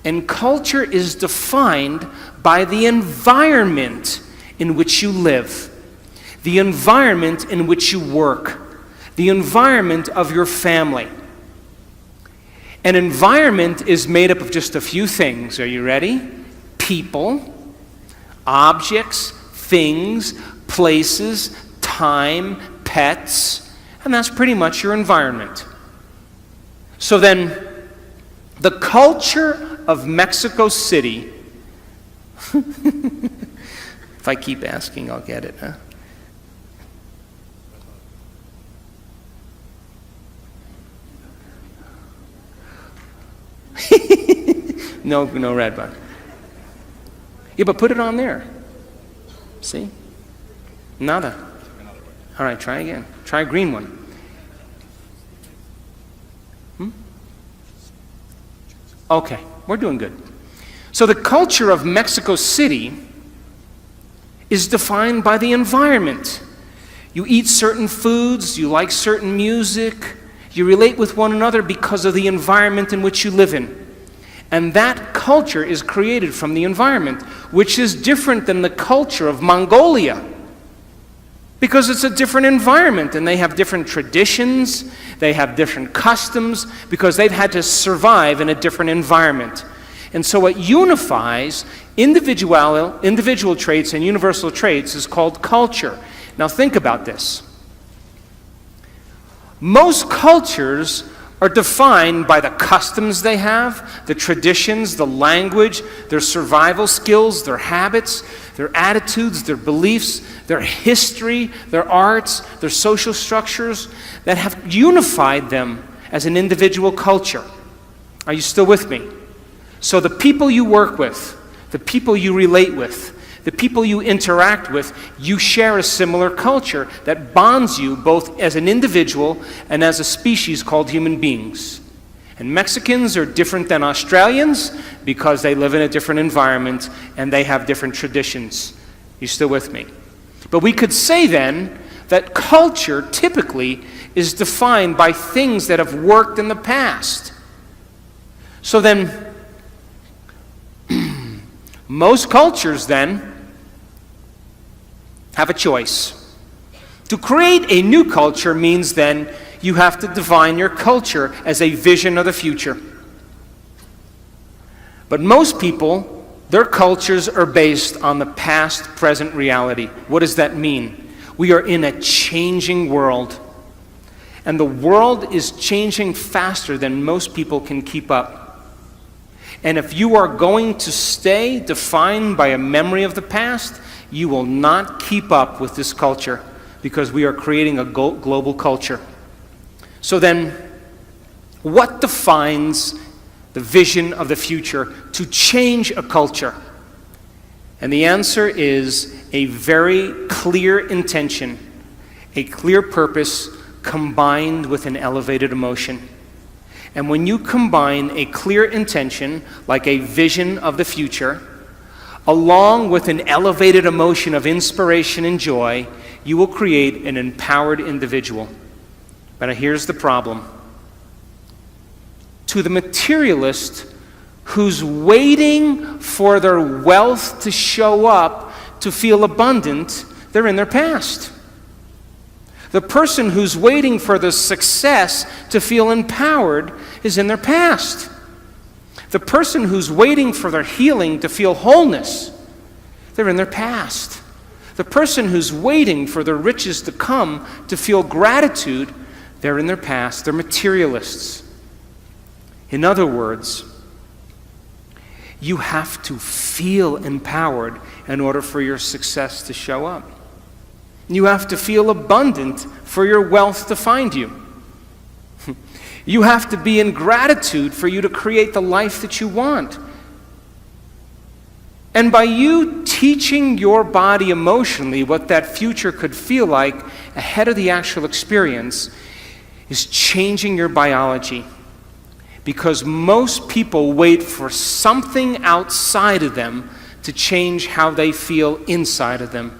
And culture is defined by the environment in which you live, the environment in which you work, the environment of your family. An environment is made up of just a few things. Are you ready? People, objects, things, places, time, pets, and that's pretty much your environment. So then, the culture of Mexico City, if I keep asking, I'll get it, huh? No red button. Yeah, but put it on there. See? Nada. All right, try again. Try a green one. Okay, we're doing good. So the culture of Mexico City is defined by the environment. You eat certain foods, you like certain music, you relate with one another because of the environment in which you live in. And that culture is created from the environment, which is different than the culture of Mongolia. Because it's a different environment, and they have different traditions, they have different customs, because they've had to survive in a different environment. And so what unifies individual traits and universal traits is called culture. Now think about this. Most cultures are defined by the customs they have, the traditions, the language, their survival skills, their habits, their attitudes, their beliefs, their history, their arts, their social structures that have unified them as an individual culture. Are you still with me? So the people you work with, the people you relate with, the people you interact with, you share a similar culture that bonds you both as an individual and as a species called human beings. And Mexicans are different than Australians because they live in a different environment and they have different traditions. You still with me? But we could say then that culture typically is defined by things that have worked in the past. So then, most cultures then have a choice. To create a new culture means then you have to define your culture as a vision of the future. But most people, their cultures are based on the past, present reality. What does that mean? We are in a changing world. And the world is changing faster than most people can keep up. And if you are going to stay defined by a memory of the past, you will not keep up with this culture because we are creating a global culture. So then, what defines the vision of the future to change a culture? And the answer is a very clear intention, a clear purpose combined with an elevated emotion. And when you combine a clear intention, like a vision of the future, along with an elevated emotion of inspiration and joy, you will create an empowered individual. But here's the problem. To the materialist who's waiting for their wealth to show up to feel abundant, they're in their past. The person who's waiting for the success to feel empowered is in their past. The person who's waiting for their healing to feel wholeness, they're in their past. The person who's waiting for their riches to come to feel gratitude, they're in their past. They're materialists. In other words, you have to feel empowered in order for your success to show up. You have to feel abundant for your wealth to find you. You have to be in gratitude for you to create the life that you want. And by you teaching your body emotionally what that future could feel like ahead of the actual experience is changing your biology. Because most people wait for something outside of them to change how they feel inside of them.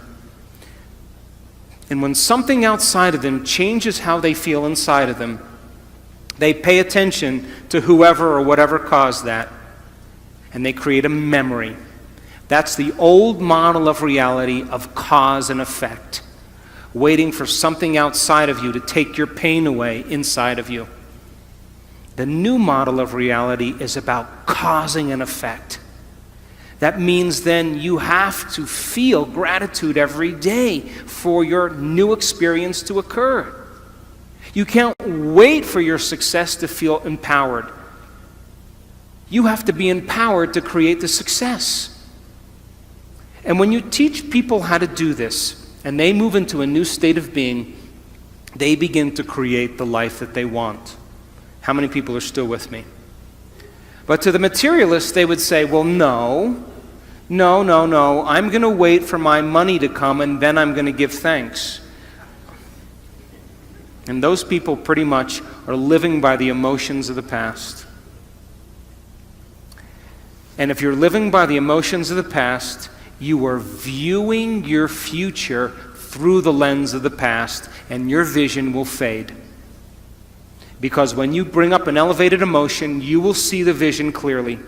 And when something outside of them changes how they feel inside of them, they pay attention to whoever or whatever caused that, and they create a memory. That's the old model of reality of cause and effect, waiting for something outside of you to take your pain away inside of you. The new model of reality is about causing an effect. That means then you have to feel gratitude every day for your new experience to occur. You can't wait for your success to feel empowered. You have to be empowered to create the success. And when you teach people how to do this, and they move into a new state of being, they begin to create the life that they want. How many people are still with me? But to the materialists, they would say, well, no, I'm going to wait for my money to come and then I'm going to give thanks. And those people pretty much are living by the emotions of the past. And if you're living by the emotions of the past, you are viewing your future through the lens of the past, and your vision will fade. Because when you bring up an elevated emotion, you will see the vision clearly.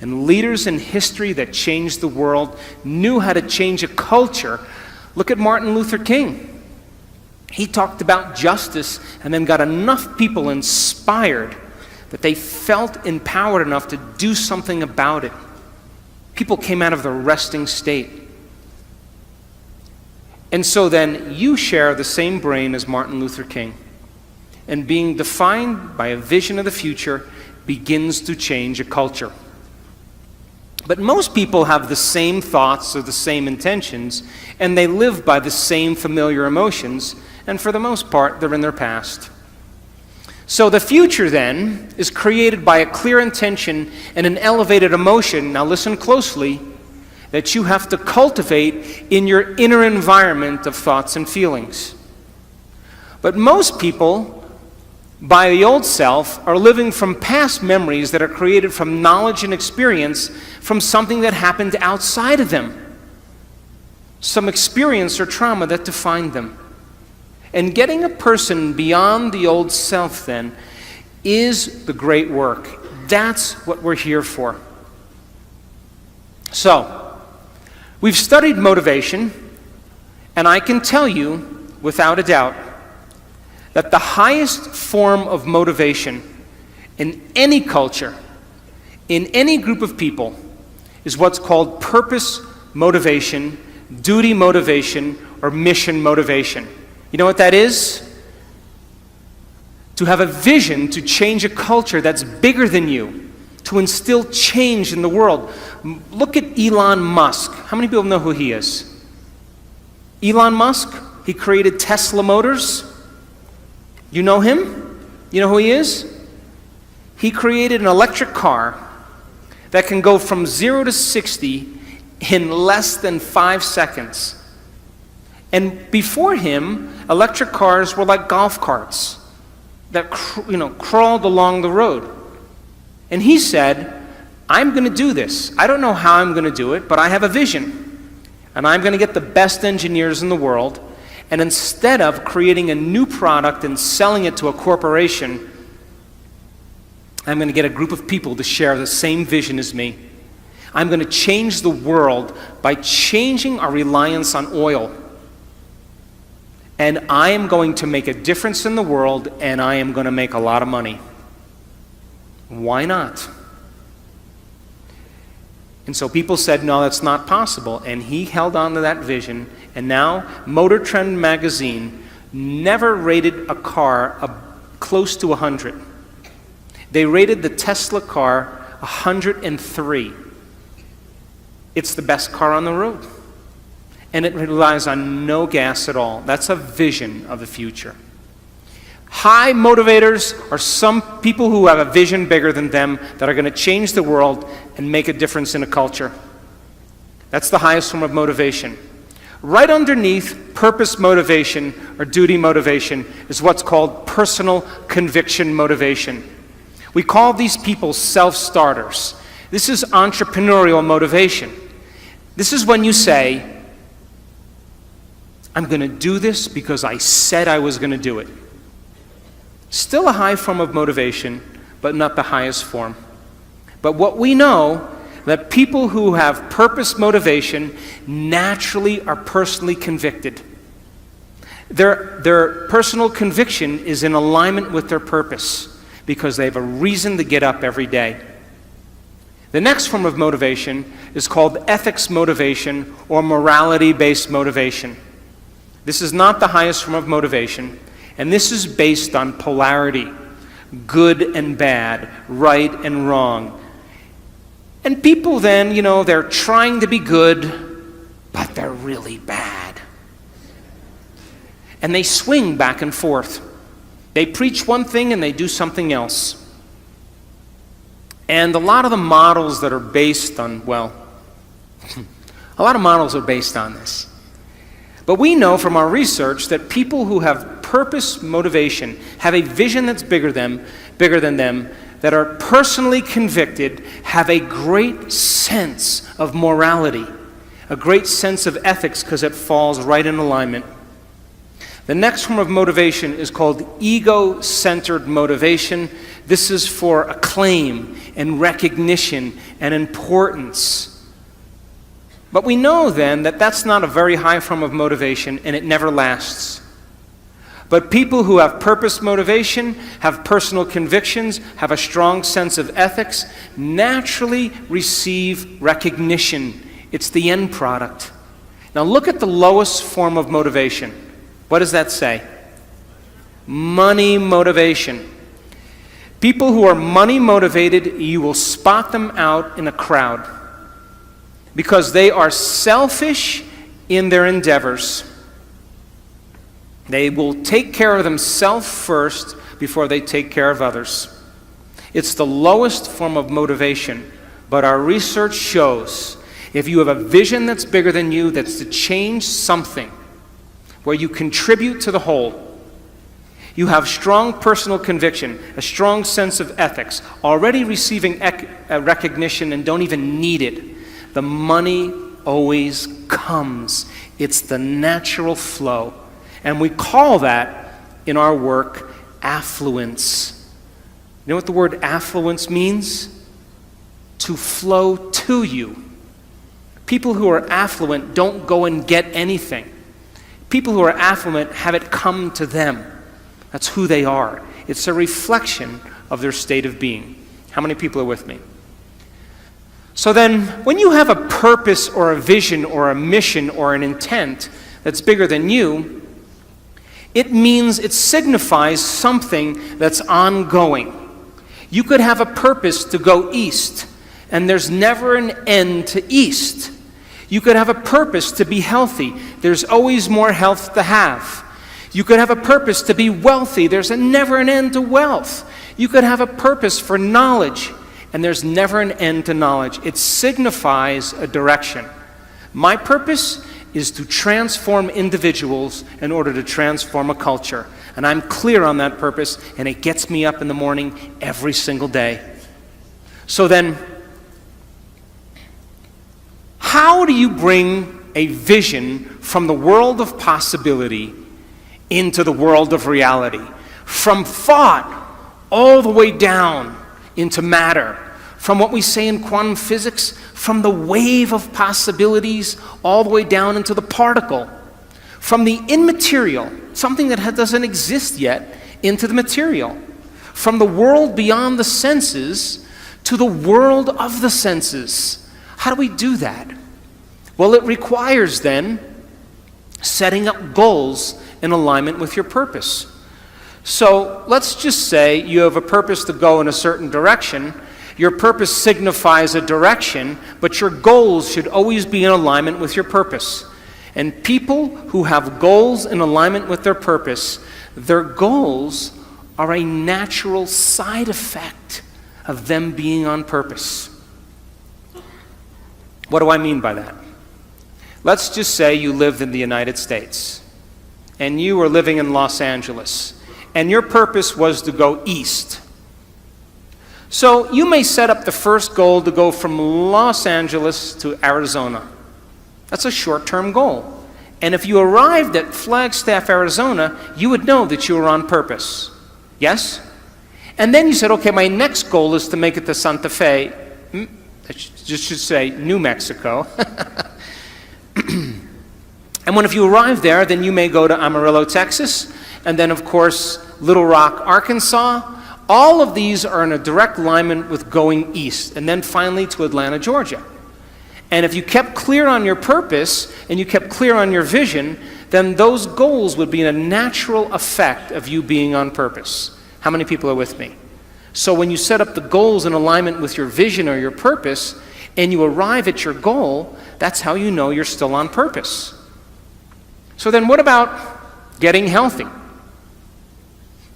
And leaders in history that changed the world knew how to change a culture. Look at Martin Luther King. He talked about justice and then got enough people inspired that they felt empowered enough to do something about it. People came out of the resting state. And so then you share the same brain as Martin Luther King. And being defined by a vision of the future begins to change a culture. But most people have the same thoughts or the same intentions, and they live by the same familiar emotions, and for the most part, they're in their past. So the future then is created by a clear intention and an elevated emotion, now listen closely, that you have to cultivate in your inner environment of thoughts and feelings. But most people, by the old self, are living from past memories that are created from knowledge and experience from something that happened outside of them. Some experience or trauma that defined them. And getting a person beyond the old self then is the great work. That's what we're here for. So, we've studied motivation, and I can tell you without a doubt that the highest form of motivation in any culture, in any group of people, is what's called purpose motivation, duty motivation, or mission motivation. You know what that is? To have a vision to change a culture that's bigger than you, to instill change in the world. Look at Elon Musk. How many people know who he is? Elon Musk, he created Tesla Motors. You know him? You know who he is? He created an electric car that can go from 0 to 60 in less than 5 seconds. And before him, electric cars were like golf carts that crawled along the road. And he said, I'm going to do this. I don't know how I'm going to do it, but I have a vision. And I'm going to get the best engineers in the world. And instead of creating a new product and selling it to a corporation, I'm going to get a group of people to share the same vision as me. I'm going to change the world by changing our reliance on oil. And I am going to make a difference in the world, and I am going to make a lot of money. Why not? And so people said, no, that's not possible. And he held on to that vision. And now, Motor Trend magazine never rated a car close to 100. They rated the Tesla car 103. It's the best car on the road. And it relies on no gas at all. That's a vision of the future. High motivators are some people who have a vision bigger than them that are going to change the world and make a difference in a culture. That's the highest form of motivation. Right underneath purpose motivation or duty motivation is what's called personal conviction motivation. We call these people self-starters. This is entrepreneurial motivation. This is when you say, I'm going to do this because I said I was going to do it. Still a high form of motivation, but not the highest form. But what we know, that people who have purpose motivation naturally are personally convicted. Their personal conviction is in alignment with their purpose because they have a reason to get up every day. The next form of motivation is called ethics motivation or morality-based motivation. This is not the highest form of motivation, and this is based on polarity, good and bad, right and wrong. And people then, they're trying to be good, but they're really bad. And they swing back and forth. They preach one thing and they do something else. And a lot of the models that are based on, a lot of models are based on this. But we know from our research that people who have purpose motivation, have a vision that's bigger than them, that are personally convicted, have a great sense of morality, a great sense of ethics because it falls right in alignment. The next form of motivation is called ego-centered motivation. This is for acclaim and recognition and importance. But we know then that that's not a very high form of motivation and it never lasts. But people who have purpose motivation, have personal convictions, have a strong sense of ethics, naturally receive recognition. It's the end product. Now look at the lowest form of motivation. What does that say? Money motivation. People who are money motivated, you will spot them out in a crowd because they are selfish in their endeavors. They will take care of themselves first before they take care of others. It's the lowest form of motivation, but our research shows if you have a vision that's bigger than you, that's to change something, where you contribute to the whole, you have strong personal conviction, a strong sense of ethics, already receiving recognition and don't even need it, the money always comes. It's the natural flow. And we call that, in our work, affluence. You know what the word affluence means? To flow to you. People who are affluent don't go and get anything. People who are affluent have it come to them. That's who they are. It's a reflection of their state of being. How many people are with me? So then, when you have a purpose or a vision or a mission or an intent that's bigger than you, it means it signifies something that's ongoing. You could have a purpose to go east, and there's never an end to east. You could have a purpose to be healthy. There's always more health to have. You could have a purpose to be wealthy. There's never an end to wealth. You could have a purpose for knowledge, and there's never an end to knowledge. It signifies a direction. My purpose is to transform individuals in order to transform a culture. And I'm clear on that purpose, and it gets me up in the morning every single day. So then, how do you bring a vision from the world of possibility into the world of reality? From thought all the way down into matter. From what we say in quantum physics, from the wave of possibilities all the way down into the particle. From the immaterial, something that doesn't exist yet, into the material. From the world beyond the senses to the world of the senses. How do we do that? Well, it requires then setting up goals in alignment with your purpose. So let's just say you have a purpose to go in a certain direction. Your purpose signifies a direction, but your goals should always be in alignment with your purpose. And people who have goals in alignment with their purpose, their goals are a natural side effect of them being on purpose. What do I mean by that? Let's just say you lived in the United States, and you were living in Los Angeles, and your purpose was to go east. So you may set up the first goal to go from Los Angeles to Arizona. That's a short-term goal. And if you arrived at Flagstaff, Arizona, you would know that you were on purpose. Yes? And then you said, okay, my next goal is to make it to Santa Fe. I should say New Mexico. And if you arrive there, then you may go to Amarillo, Texas, and then, of course, Little Rock, Arkansas, All of these are in a direct alignment with going east, and then finally to Atlanta, Georgia. And if you kept clear on your purpose and you kept clear on your vision, then those goals would be a natural effect of you being on purpose. How many people are with me? So when you set up the goals in alignment with your vision or your purpose, and you arrive at your goal, that's how you know you're still on purpose. So then what about getting healthy?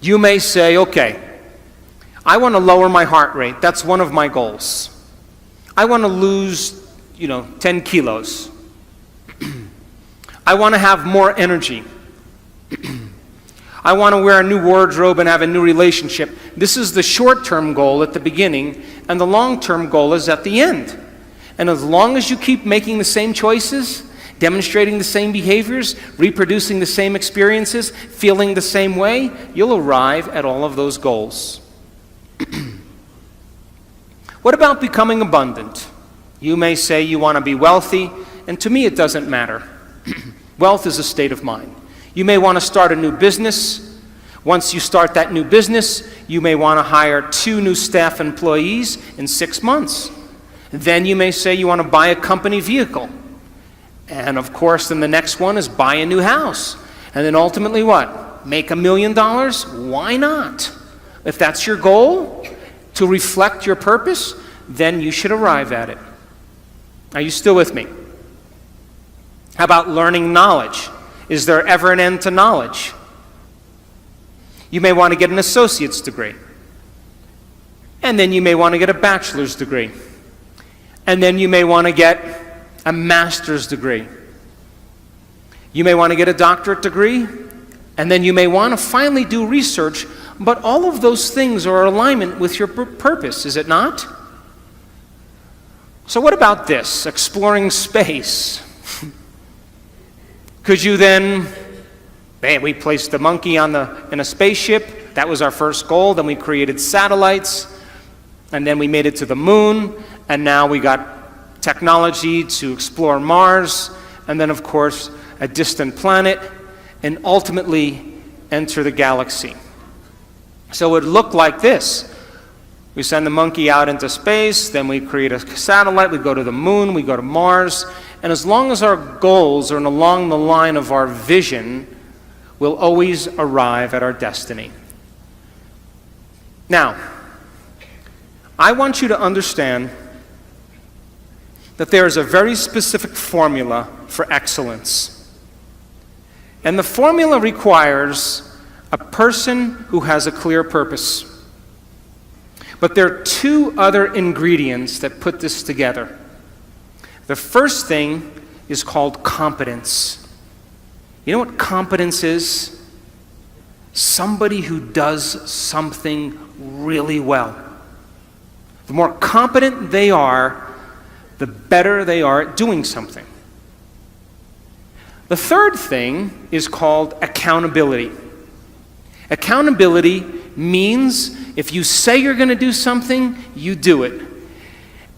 You may say, okay, I want to lower my heart rate. That's one of my goals. I want to lose, 10 kilos. I want to have more energy. I want to wear a new wardrobe and have a new relationship. This is the short-term goal at the beginning, and the long-term goal is at the end. And as long as you keep making the same choices, demonstrating the same behaviors, reproducing the same experiences, feeling the same way, you'll arrive at all of those goals. What about becoming abundant? You may say you want to be wealthy, and to me it doesn't matter. Wealth is a state of mind. You may want to start a new business. Once you start that new business, you may want to hire 2 new staff employees in 6 months. Then you may say you want to buy a company vehicle. And of course, then the next one is buy a new house. And then ultimately what? Make $1 million? Why not? If that's your goal, to reflect your purpose, then you should arrive at it. Are you still with me? How about learning knowledge? Is there ever an end to knowledge? You may want to get an associate's degree. And then you may want to get a bachelor's degree. And then you may want to get a master's degree. You may want to get a doctorate degree. And then you may want to finally do research. But all of those things are in alignment with your purpose, is it not? So what about this? Exploring space. Could you then, we placed the monkey in a spaceship. That was our first goal. Then we created satellites. And then we made it to the moon. And now we got technology to explore Mars. And then, of course, a distant planet. And ultimately enter the galaxy. So it would look like this. We send the monkey out into space, then we create a satellite, we go to the moon, we go to Mars, and as long as our goals are along the line of our vision, we'll always arrive at our destiny. Now, I want you to understand that there is a very specific formula for excellence. And the formula requires a person who has a clear purpose. But there are 2 other ingredients that put this together. The first thing is called competence. You know what competence is? Somebody who does something really well. The more competent they are, the better they are at doing something. The third thing is called accountability. Accountability means if you say you're going to do something, you do it.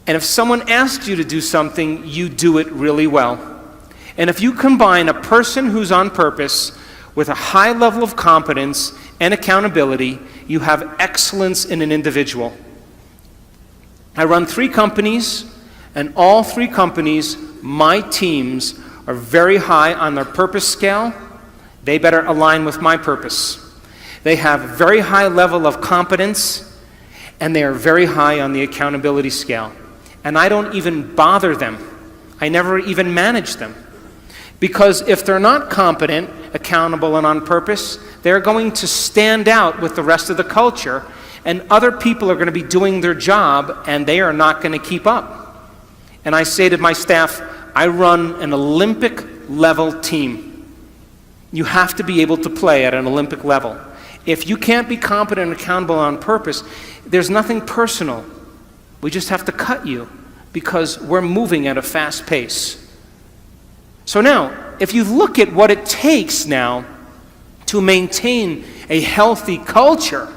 And if someone asks you to do something, you do it really well. And if you combine a person who's on purpose with a high level of competence and accountability, you have excellence in an individual. I run 3 companies, and all 3 companies, my teams, are very high on their purpose scale. They better align with my purpose. They have a very high level of competence, and they are very high on the accountability scale. And I don't even bother them. I never even manage them. Because if they're not competent, accountable, and on purpose, they're going to stand out with the rest of the culture, and other people are going to be doing their job, and they are not going to keep up. And I say to my staff, I run an Olympic-level team. You have to be able to play at an Olympic level. If you can't be competent and accountable on purpose, there's nothing personal. We just have to cut you because we're moving at a fast pace. So now, if you look at what it takes now to maintain a healthy culture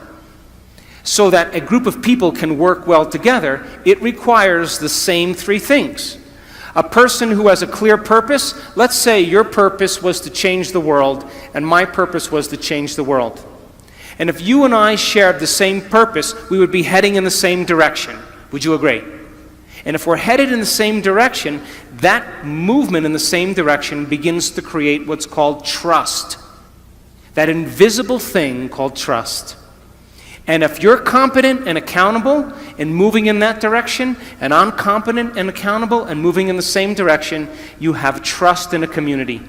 so that a group of people can work well together, it requires the same 3 things. A person who has a clear purpose, let's say your purpose was to change the world and my purpose was to change the world. And if you and I shared the same purpose, we would be heading in the same direction. Would you agree? And if we're headed in the same direction, that movement in the same direction begins to create what's called trust. That invisible thing called trust. And if you're competent and accountable in moving in that direction, and I'm competent and accountable and moving in the same direction, you have trust in a community.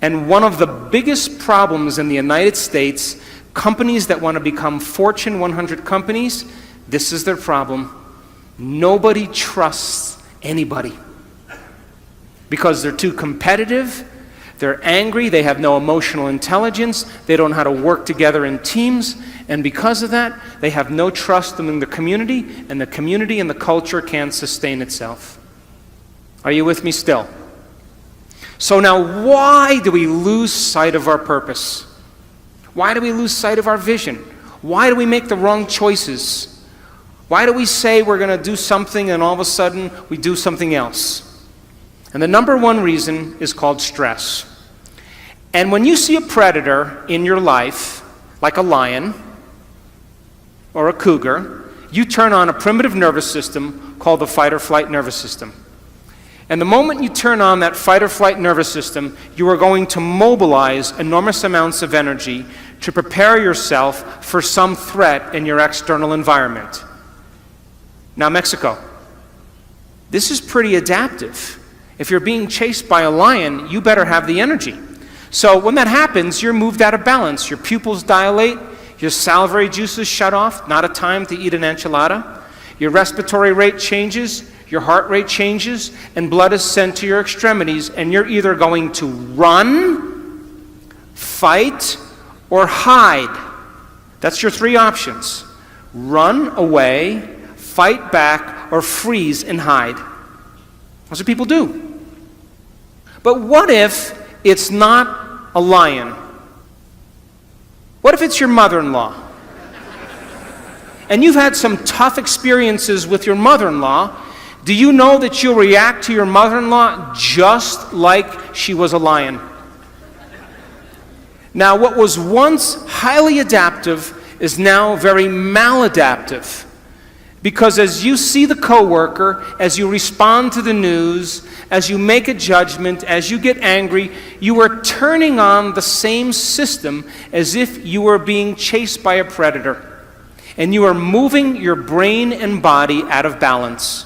And one of the biggest problems in the United States, companies that want to become Fortune 100 companies, this is their problem. Nobody trusts anybody. Because they're too competitive, they're angry, they have no emotional intelligence, they don't know how to work together in teams, and because of that, they have no trust in the community and the culture can't sustain itself. Are you with me still? So now, why do we lose sight of our purpose? Why do we lose sight of our vision? Why do we make the wrong choices? Why do we say we're going to do something and all of a sudden we do something else? And the number one reason is called stress. And when you see a predator in your life, like a lion or a cougar, you turn on a primitive nervous system called the fight or flight nervous system. And the moment you turn on that fight or flight nervous system, you are going to mobilize enormous amounts of energy to prepare yourself for some threat in your external environment. Now, Mexico, this is pretty adaptive. If you're being chased by a lion, you better have the energy. So when that happens, you're moved out of balance. Your pupils dilate, your salivary juices shut off, not a time to eat an enchilada. Your respiratory rate changes, your heart rate changes, and blood is sent to your extremities, and you're either going to run, fight, or hide. That's your three options. Run away, fight back, or freeze and hide. That's what people do. But what if it's not a lion? What if it's your mother-in-law? And you've had some tough experiences with your mother-in-law. Do you know that you'll react to your mother-in-law just like she was a lion? Now, what was once highly adaptive is now very maladaptive. Because as you see the coworker, as you respond to the news, as you make a judgment, as you get angry, you are turning on the same system as if you were being chased by a predator. And you are moving your brain and body out of balance.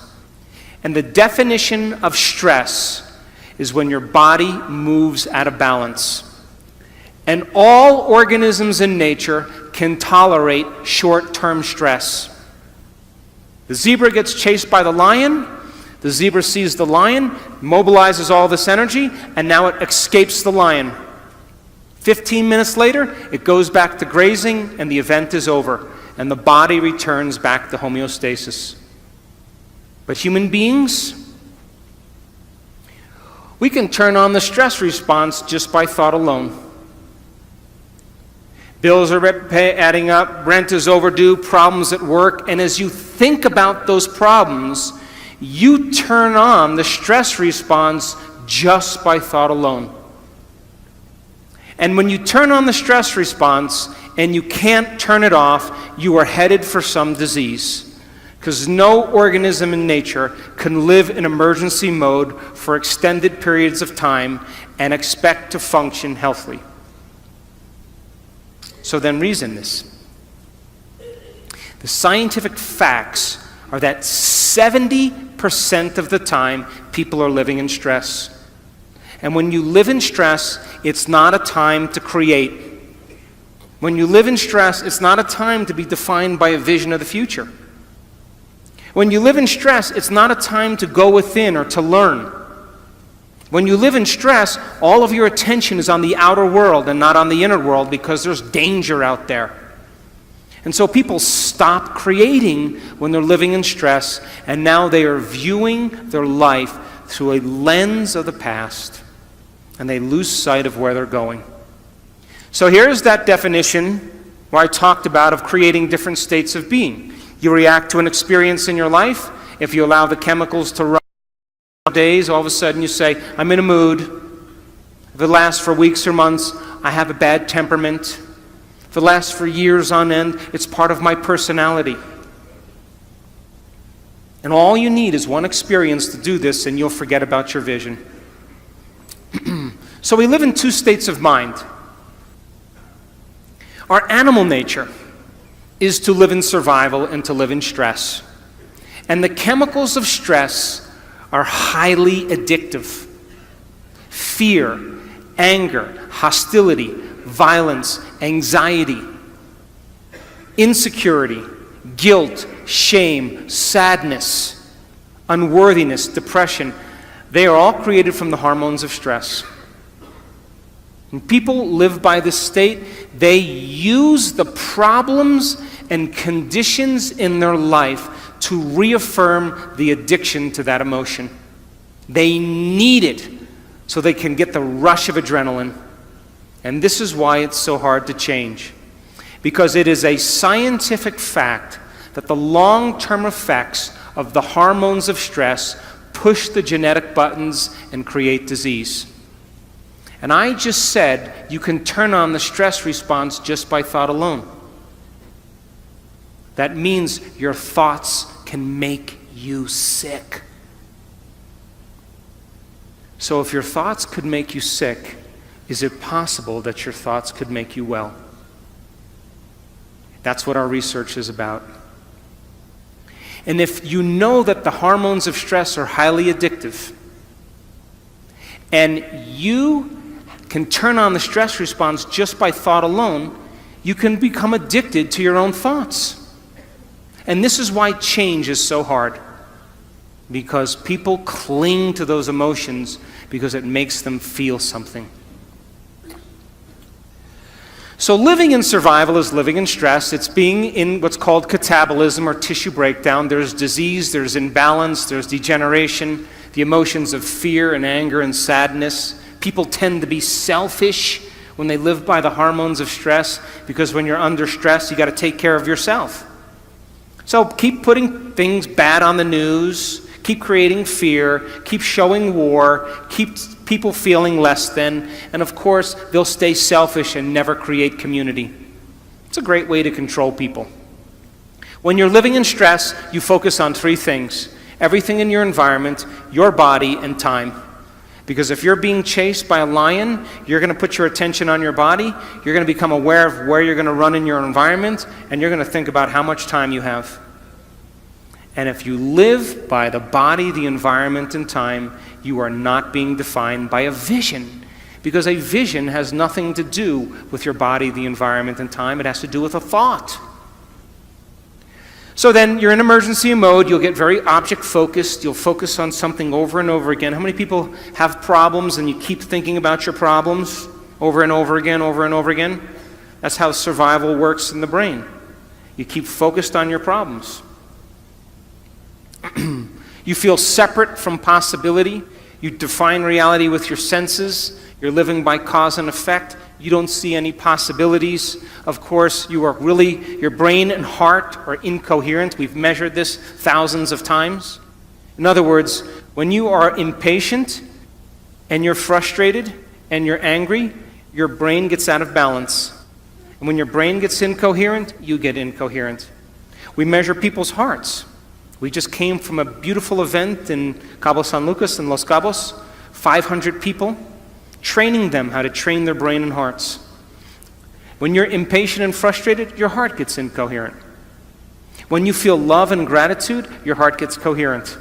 And the definition of stress is when your body moves out of balance. And all organisms in nature can tolerate short-term stress. The zebra gets chased by the lion. The zebra sees the lion, mobilizes all this energy, and now it escapes the lion. 15 minutes later, it goes back to grazing, and the event is over, and the body returns back to homeostasis. But human beings, we can turn on the stress response just by thought alone. Bills are adding up, rent is overdue, problems at work, and as you think about those problems, you turn on the stress response just by thought alone. And when you turn on the stress response and you can't turn it off, you are headed for some disease. Because no organism in nature can live in emergency mode for extended periods of time and expect to function healthily. So then reason this. The scientific facts are that 70% of the time people are living in stress. And when you live in stress, it's not a time to create. When you live in stress, it's not a time to be defined by a vision of the future. When you live in stress, it's not a time to go within or to learn. When you live in stress, all of your attention is on the outer world and not on the inner world because there's danger out there. And so people stop creating when they're living in stress, and now they are viewing their life through a lens of the past, and they lose sight of where they're going. So here's that definition where I talked about of creating different states of being. You react to an experience in your life. If you allow the chemicals to run days, all of a sudden you say, I'm in a mood. If it lasts for weeks or months, I have a bad temperament. If it lasts for years on end, it's part of my personality. And all you need is one experience to do this, and you'll forget about your vision. So we live in two states of mind. Our animal nature is to live in survival and to live in stress. And the chemicals of stress are highly addictive. Fear, anger, hostility, violence, anxiety, insecurity, guilt, shame, sadness, unworthiness, depression. They are all created from the hormones of stress. When people live by this state, they use the problems and conditions in their life to reaffirm the addiction to that emotion. They need it so they can get the rush of adrenaline. And this is why it's so hard to change. Because it is a scientific fact that the long-term effects of the hormones of stress push the genetic buttons and create disease. And I just said you can turn on the stress response just by thought alone. That means your thoughts can make you sick. So if your thoughts could make you sick, is it possible that your thoughts could make you well? That's what our research is about. And if you know that the hormones of stress are highly addictive, and you can turn on the stress response just by thought alone, you can become addicted to your own thoughts. And this is why change is so hard. Because people cling to those emotions because it makes them feel something. So living in survival is living in stress. It's being in what's called catabolism or tissue breakdown. There's disease, there's imbalance, there's degeneration, the emotions of fear and anger and sadness. People tend to be selfish when they live by the hormones of stress, because when you're under stress, you got to take care of yourself. So keep putting things bad on the news, keep creating fear, keep showing war, keep people feeling less than, and of course, they'll stay selfish and never create community. It's a great way to control people. When you're living in stress, you focus on three things: everything in your environment, your body, and time. Because if you're being chased by a lion, you're going to put your attention on your body, you're going to become aware of where you're going to run in your environment, and you're going to think about how much time you have. And if you live by the body, the environment, and time, you are not being defined by a vision. Because a vision has nothing to do with your body, the environment, and time. It has to do with a thought. So then you're in emergency mode. You'll get very object-focused. You'll focus on something over and over again. How many people have problems and you keep thinking about your problems over and over again, over and over again? That's how survival works in the brain. You keep focused on your problems. You feel separate from possibility. You define reality with your senses. You're living by cause and effect. You don't see any possibilities. Of course, your brain and heart are incoherent. We've measured this thousands of times. In other words, when you are impatient and you're frustrated and you're angry, your brain gets out of balance. And when your brain gets incoherent, you get incoherent. We measure people's hearts. We just came from a beautiful event in Cabo San Lucas and Los Cabos, 500 people, training them how to train their brain and hearts. When you're impatient and frustrated, your heart gets incoherent. When you feel love and gratitude, your heart gets coherent.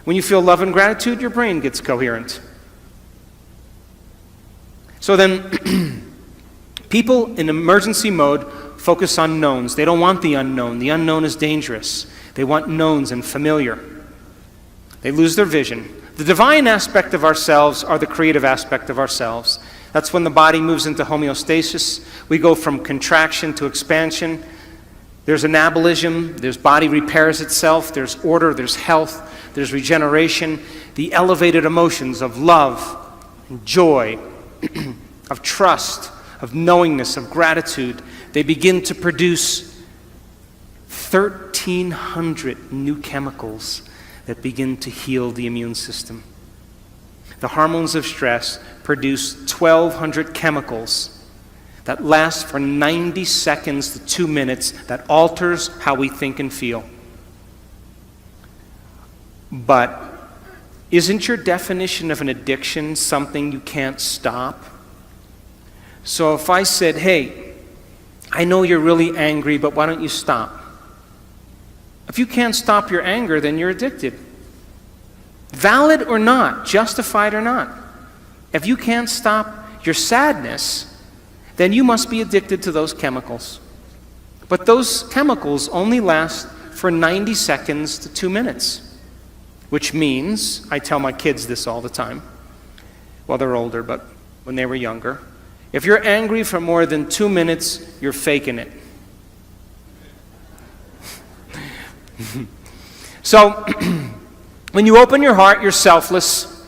When you feel love and gratitude, your brain gets coherent. So then, people in emergency mode focus on knowns. They don't want the unknown. The unknown is dangerous. They want knowns and familiar. They lose their vision. The divine aspect of ourselves are the creative aspect of ourselves. That's when the body moves into homeostasis. We go from contraction to expansion. There's anabolism. There's body repairs itself. There's order. There's health. There's regeneration. The elevated emotions of love and joy, of trust, of knowingness, of gratitude, they begin to produce 1,300 new chemicals that begin to heal the immune system. The hormones of stress produce 1,200 chemicals that lasts for 90 seconds to 2 minutes that alters how we think and feel. But isn't your definition of an addiction something you can't stop? So if I said, hey, I know you're really angry, but why don't you stop? If you can't stop your anger, then you're addicted. Valid or not, justified or not. If you can't stop your sadness, then you must be addicted to those chemicals. But those chemicals only last for 90 seconds to 2 minutes, which means, I tell my kids this all the time, well, they're older, but when they were younger, if you're angry for more than 2 minutes, you're faking it. So, when you open your heart, you're selfless.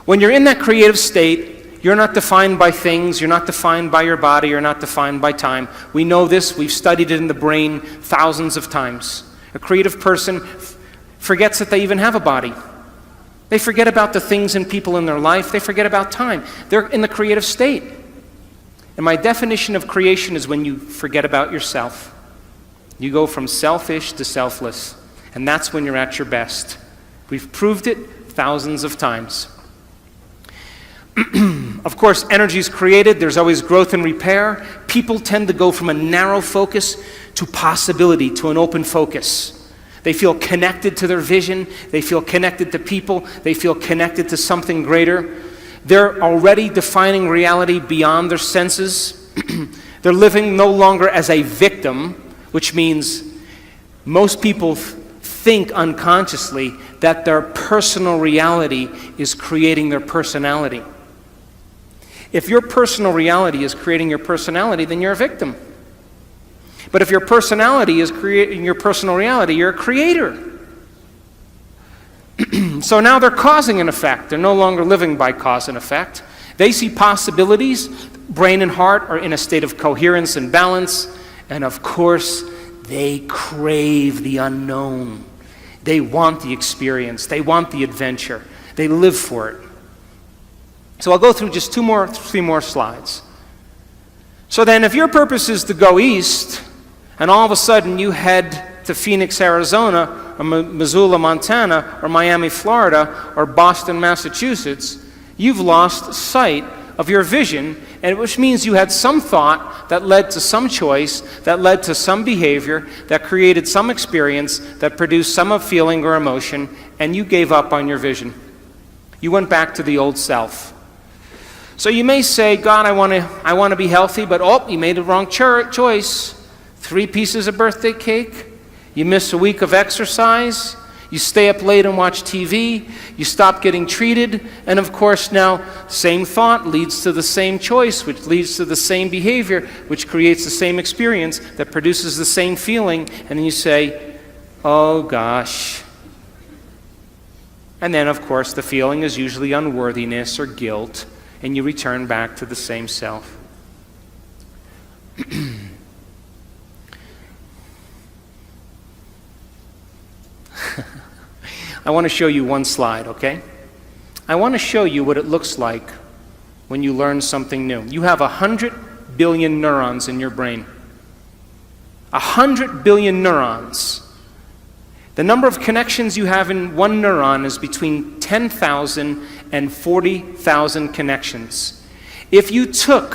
When you're in that creative state, you're not defined by things, you're not defined by your body, you're not defined by time. We know this, we've studied it in the brain thousands of times. A creative person forgets that they even have a body. They forget about the things and people in their life, they forget about time. They're in the creative state. And my definition of creation is when you forget about yourself. You go from selfish to selfless. And that's when you're at your best. We've proved it thousands of times. Of course, energy is created. There's always growth and repair. People tend to go from a narrow focus to possibility, to an open focus. They feel connected to their vision. They feel connected to people. They feel connected to something greater. They're already defining reality beyond their senses. They're living no longer as a victim, which means most people think unconsciously that their personal reality is creating their personality. If your personal reality is creating your personality, then you're a victim. But if your personality is creating your personal reality, you're a creator. So now they're causing an effect. They're no longer living by cause and effect. They see possibilities. Brain and heart are in a state of coherence and balance. And of course, they crave the unknown. They want the experience. They want the adventure. They live for it. So I'll go through just three more slides. So then if your purpose is to go east, and all of a sudden you head to Phoenix, Arizona, or Missoula, Montana, or Miami, Florida, or Boston, Massachusetts, you've lost sight of your vision, and which means you had some thought that led to some choice, that led to some behavior, that created some experience, that produced some feeling or emotion, and you gave up on your vision. You went back to the old self. So you may say, God, I want to be healthy, but you made the wrong choice. 3 pieces of birthday cake. You miss a week of exercise. You stay up late and watch TV. You stop getting treated. And of course now, same thought leads to the same choice, which leads to the same behavior, which creates the same experience, that produces the same feeling. And then you say, oh gosh. And then of course the feeling is usually unworthiness or guilt. And you return back to the same self. I want to show you one slide, okay? I want to show you what it looks like when you learn something new. You have 100 billion neurons in your brain. 100 billion neurons. The number of connections you have in one neuron is between 10,000 and 40,000 connections. If you took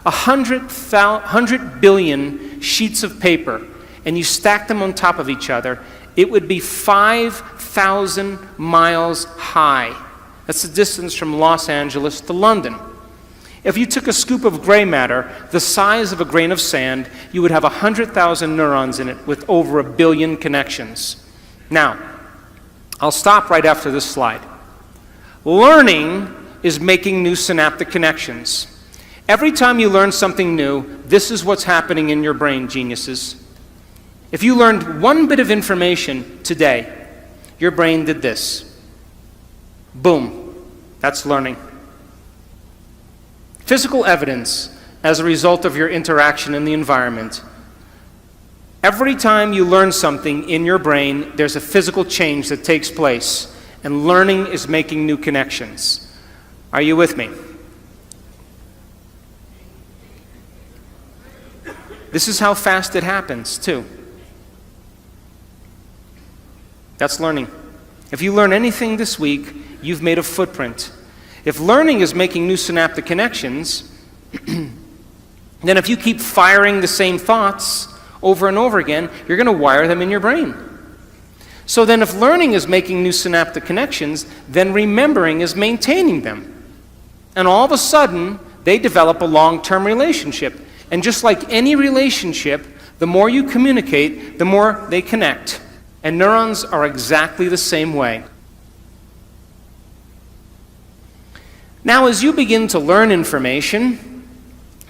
100 billion sheets of paper and you stacked them on top of each other, it would be 5,000 miles high. That's the distance from Los Angeles to London. If you took a scoop of gray matter, the size of a grain of sand, you would have 100,000 neurons in it with over 1 billion connections. Now, I'll stop right after this slide. Learning is making new synaptic connections. Every time you learn something new, this is what's happening in your brain, geniuses. If you learned one bit of information today, your brain did this. Boom. That's learning. Physical evidence as a result of your interaction in the environment. Every time you learn something in your brain, there's a physical change that takes place, and learning is making new connections. Are you with me? This is how fast it happens, too. That's learning. If you learn anything this week, you've made a footprint. If learning is making new synaptic connections, then if you keep firing the same thoughts over and over again, you're going to wire them in your brain. So then if learning is making new synaptic connections, then remembering is maintaining them. And all of a sudden, they develop a long-term relationship. And just like any relationship, the more you communicate, the more they connect. And neurons are exactly the same way. Now, as you begin to learn information,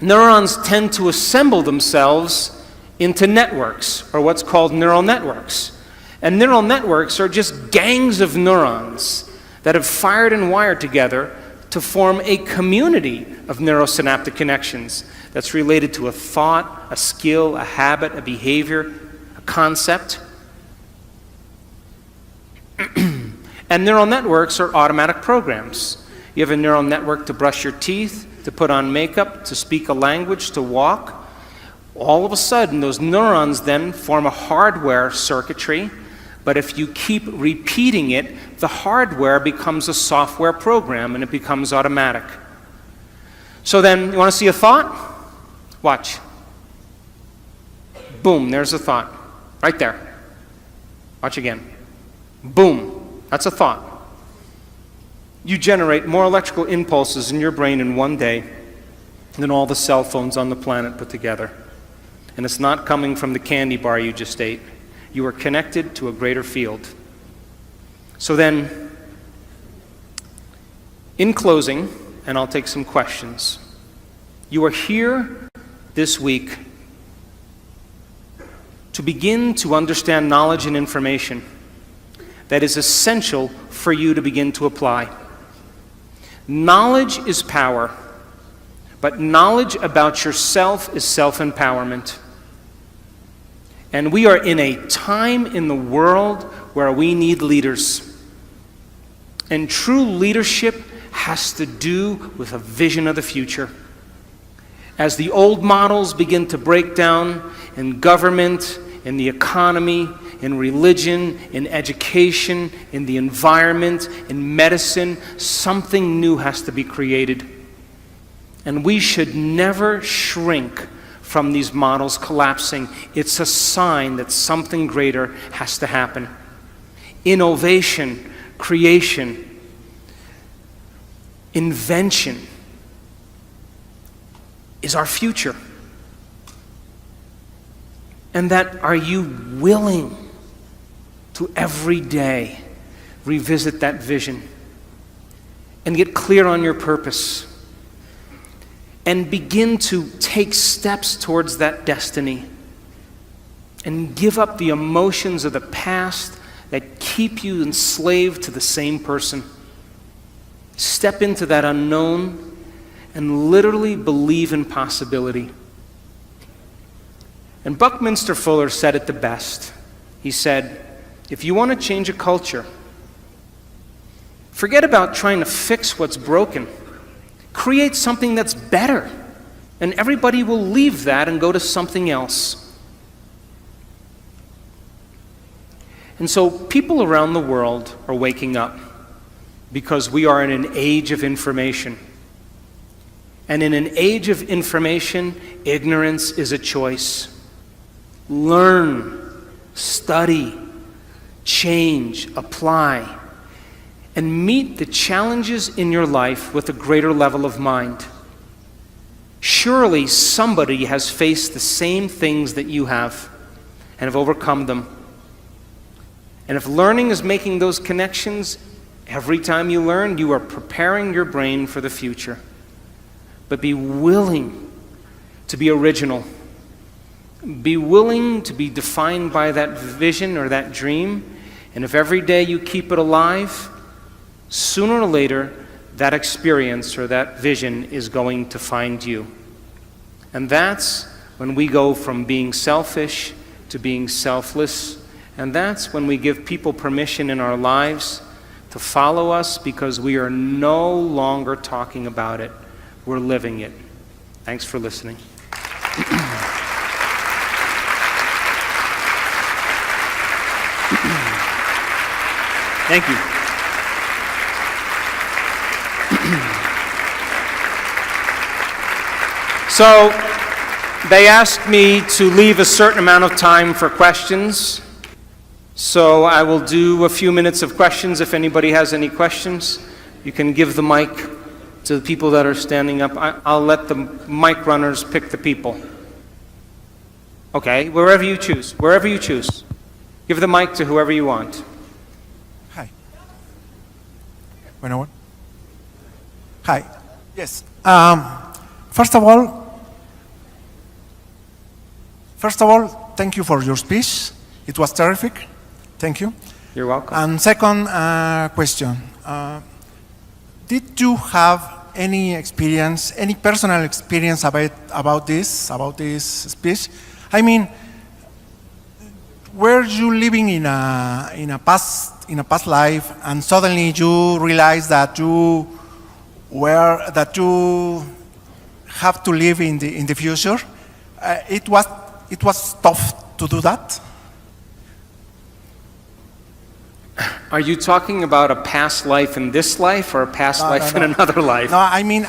neurons tend to assemble themselves into networks, or what's called neural networks. And neural networks are just gangs of neurons that have fired and wired together to form a community of neurosynaptic connections that's related to a thought, a skill, a habit, a behavior, a concept. And neural networks are automatic programs. You have a neural network to brush your teeth, to put on makeup, to speak a language, to walk. All of a sudden, those neurons then form a hardware circuitry, but if you keep repeating it, the hardware becomes a software program and it becomes automatic. So then, you want to see a thought? Watch. Boom, there's a thought. Right there. Watch again. Boom, that's a thought. You generate more electrical impulses in your brain in one day than all the cell phones on the planet put together. And it's not coming from the candy bar you just ate. You are connected to a greater field. So then, in closing, and I'll take some questions, you are here this week to begin to understand knowledge and information that is essential for you to begin to apply. Knowledge is power, but knowledge about yourself is self-empowerment. And we are in a time in the world where we need leaders. And true leadership has to do with a vision of the future. As the old models begin to break down in government, in the economy, in religion, in education, in the environment, in medicine, something new has to be created. And we should never shrink from these models collapsing. It's a sign that something greater has to happen. Innovation, creation, invention is our future. And that, are you willing to every day revisit that vision and get clear on your purpose and begin to take steps towards that destiny and give up the emotions of the past that keep you enslaved to the same person? Step into that unknown and literally believe in possibility. And Buckminster Fuller said it the best. He said, if you want to change a culture, forget about trying to fix what's broken. Create something that's better, and everybody will leave that and go to something else. And so people around the world are waking up because we are in an age of information. And in an age of information, ignorance is a choice. Learn, study, change, apply, and meet the challenges in your life with a greater level of mind. Surely somebody has faced the same things that you have and have overcome them. And if learning is making those connections, every time you learn, you are preparing your brain for the future. But be willing to be original. Be willing to be defined by that vision or that dream. And if every day you keep it alive, sooner or later, that experience or that vision is going to find you. And that's when we go from being selfish to being selfless. And that's when we give people permission in our lives to follow us, because we are no longer talking about it. We're living it. Thanks for listening. Thank you. So, they asked me to leave a certain amount of time for questions. So I will do a few minutes of questions. If anybody has any questions, you can give the mic to the people that are standing up. I'll let the mic runners pick the people. Okay, wherever you choose. Wherever you choose. Give the mic to whoever you want. Hi. Bueno. Hi. Yes. First of all, thank you for your speech. It was terrific. Thank you. You're welcome. And second question. Did you have any experience, any personal experience about this speech? I mean, were you living in a past life, and suddenly you realized that you have to live in the future? It was tough to do that. Are you talking about a past life in this life or a past life in another life? No, I mean,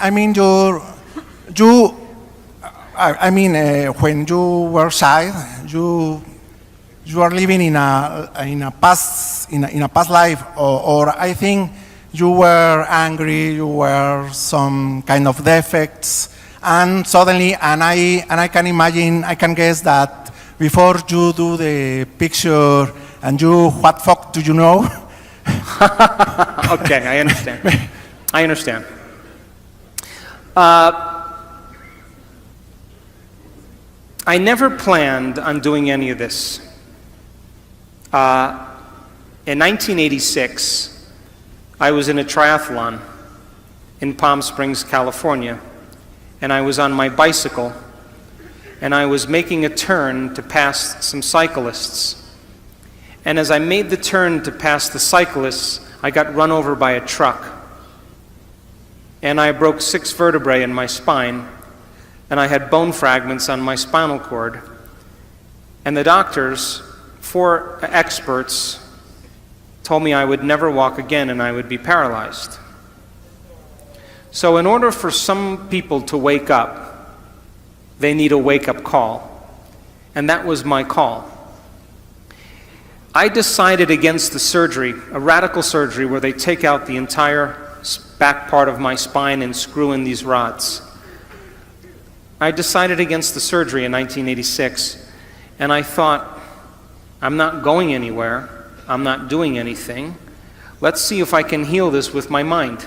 when you were child, you are living in a past life, or I think you were angry, you were some kind of defects, and suddenly, and I can imagine, I can guess that before you do the picture, and you, what fuck do you know? Okay, I understand. I understand. I never planned on doing any of this. In 1986, I was in a triathlon in Palm Springs, California, and I was on my bicycle, and I was making a turn to pass some cyclists. And as I made the turn to pass the cyclists, I got run over by a truck. And I broke 6 vertebrae in my spine, and I had bone fragments on my spinal cord. And the doctors, 4 experts, told me I would never walk again and I would be paralyzed. So in order for some people to wake up, they need a wake-up call. And that was my call. I decided against the surgery, a radical surgery where they take out the entire back part of my spine and screw in these rods. I decided against the surgery in 1986, and I thought, I'm not going anywhere, I'm not doing anything. Let's see if I can heal this with my mind.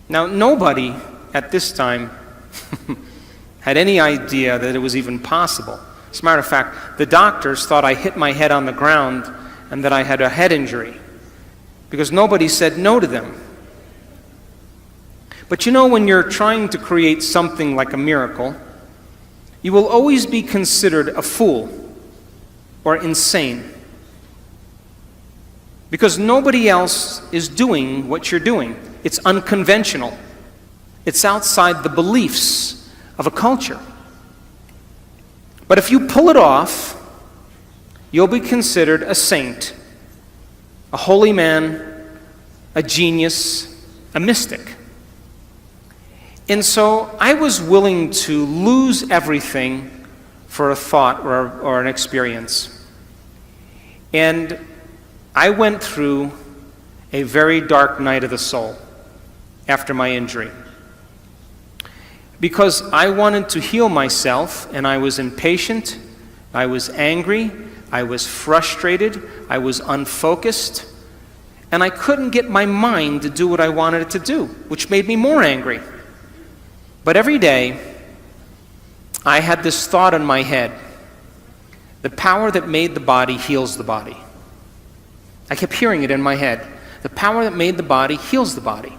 Now, nobody at this time had any idea that it was even possible. As a matter of fact, the doctors thought I hit my head on the ground and that I had a head injury, because nobody said no to them. But you know, when you're trying to create something like a miracle, you will always be considered a fool or insane, because nobody else is doing what you're doing. It's unconventional. It's outside the beliefs of a culture. But if you pull it off, you'll be considered a saint, a holy man, a genius, a mystic. And so I was willing to lose everything for a thought or an experience. And I went through a very dark night of the soul after my injury, because I wanted to heal myself, and I was impatient, I was angry, I was frustrated, I was unfocused, and I couldn't get my mind to do what I wanted it to do, which made me more angry. But every day, I had this thought in my head: the power that made the body heals the body. I kept hearing it in my head. The power that made the body heals the body.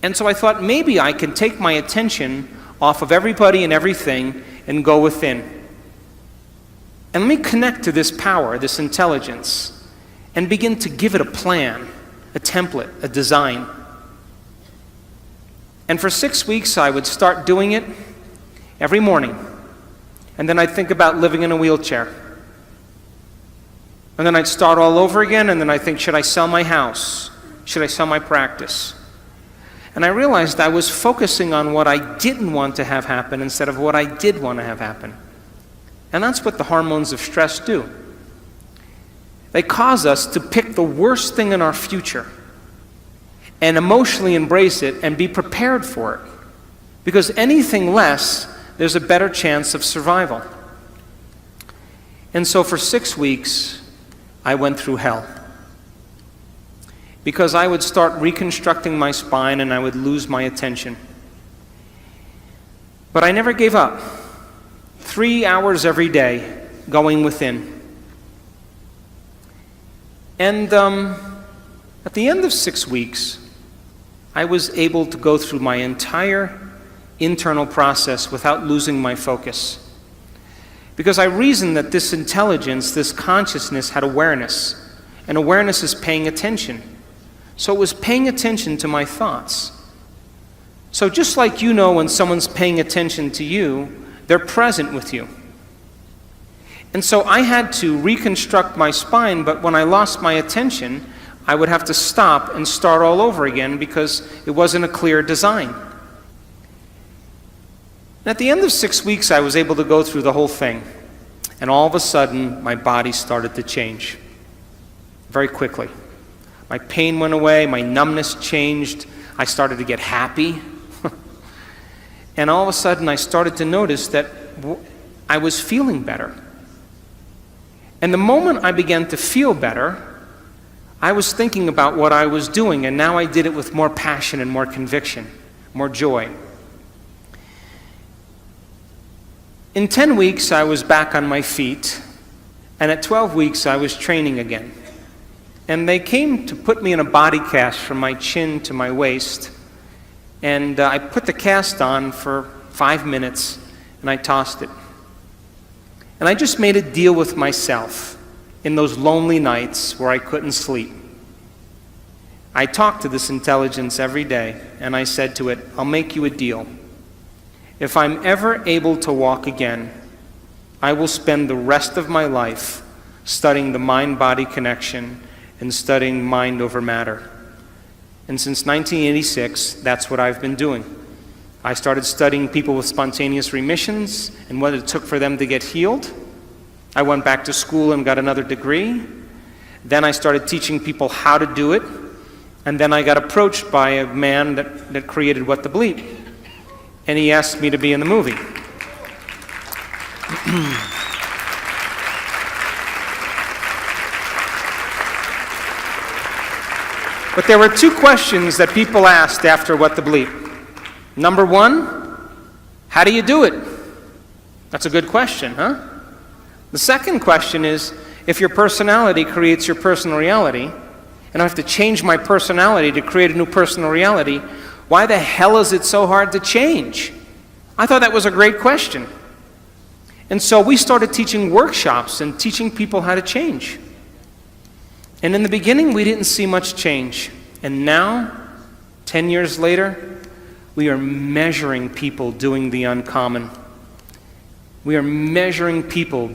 And so I thought, maybe I can take my attention off of everybody and everything and go within. And let me connect to this power, this intelligence, and begin to give it a plan, a template, a design. And for 6 weeks, I would start doing it every morning. And then I'd think about living in a wheelchair. And then I'd start all over again, and then I'd think, should I sell my house? Should I sell my practice? And I realized I was focusing on what I didn't want to have happen instead of what I did want to have happen. And that's what the hormones of stress do. They cause us to pick the worst thing in our future and emotionally embrace it and be prepared for it. Because anything less, there's a better chance of survival. And so for 6 weeks, I went through hell. Because I would start reconstructing my spine and I would lose my attention. But I never gave up. 3 hours every day, going within. And at the end of 6 weeks, I was able to go through my entire internal process without losing my focus. Because I reasoned that this intelligence, this consciousness had awareness. And awareness is paying attention. So it was paying attention to my thoughts. So just like you know when someone's paying attention to you, they're present with you. And so I had to reconstruct my spine, but when I lost my attention, I would have to stop and start all over again because it wasn't a clear design. And at the end of 6 weeks, I was able to go through the whole thing. And all of a sudden, my body started to change very quickly. My pain went away, my numbness changed, I started to get happy. And all of a sudden I started to notice that I was feeling better. And the moment I began to feel better, I was thinking about what I was doing, and now I did it with more passion and more conviction, more joy. In 10 weeks I was back on my feet, and at 12 weeks I was training again. And they came to put me in a body cast from my chin to my waist. And I put the cast on for 5 minutes, and I tossed it. And I just made a deal with myself in those lonely nights where I couldn't sleep. I talked to this intelligence every day, and I said to it, I'll make you a deal. If I'm ever able to walk again, I will spend the rest of my life studying the mind-body connection and studying mind over matter. And since 1986, that's what I've been doing. I started studying people with spontaneous remissions and what it took for them to get healed. I went back to school and got another degree. Then I started teaching people how to do it. And then I got approached by a man that created What the Bleep. And he asked me to be in the movie. But there were 2 questions that people asked after What the Bleep. Number 1, how do you do it? That's a good question, huh? The second question is, if your personality creates your personal reality, and I have to change my personality to create a new personal reality, why the hell is it so hard to change? I thought that was a great question. And so we started teaching workshops and teaching people how to change. And in the beginning, we didn't see much change. And now, 10 years later, we are measuring people doing the uncommon. We are measuring people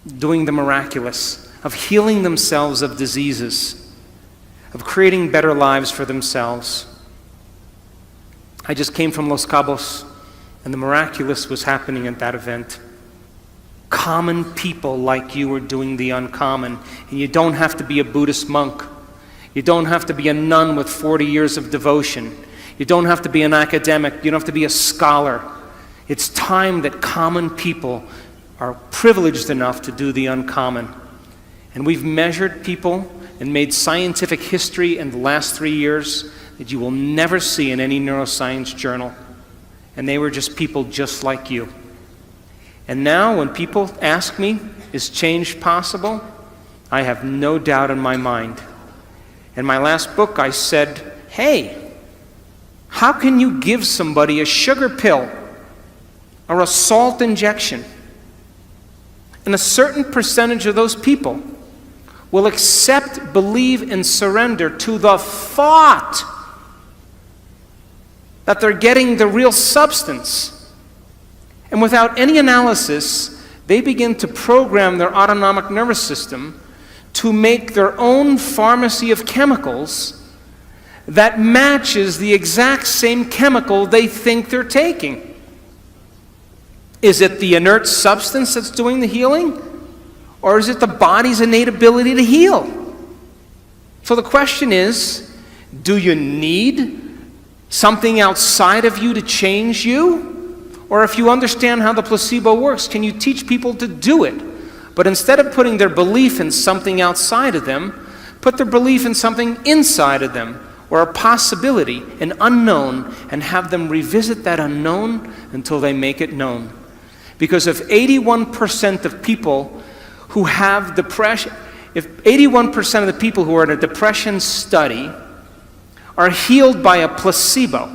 doing the miraculous, of healing themselves of diseases, of creating better lives for themselves. I just came from Los Cabos, and the miraculous was happening at that event. Common people like you are doing the uncommon. And you don't have to be a Buddhist monk. You don't have to be a nun with 40 years of devotion. You don't have to be an academic. You don't have to be a scholar. It's time that common people are privileged enough to do the uncommon. And we've measured people and made scientific history in the last 3 years that you will never see in any neuroscience journal. And they were just people just like you. And now when people ask me, is change possible? I have no doubt in my mind. In my last book, I said, hey, how can you give somebody a sugar pill or a salt injection? And a certain percentage of those people will accept, believe, and surrender to the thought that they're getting the real substance. And without any analysis, they begin to program their autonomic nervous system to make their own pharmacy of chemicals that matches the exact same chemical they think they're taking. Is it the inert substance that's doing the healing? Or is it the body's innate ability to heal? So the question is, do you need something outside of you to change you? Or if you understand how the placebo works, can you teach people to do it? But instead of putting their belief in something outside of them, put their belief in something inside of them, or a possibility, an unknown, and have them revisit that unknown until they make it known. Because if 81% of people who have depression, if 81% of the people who are in a depression study are healed by a placebo,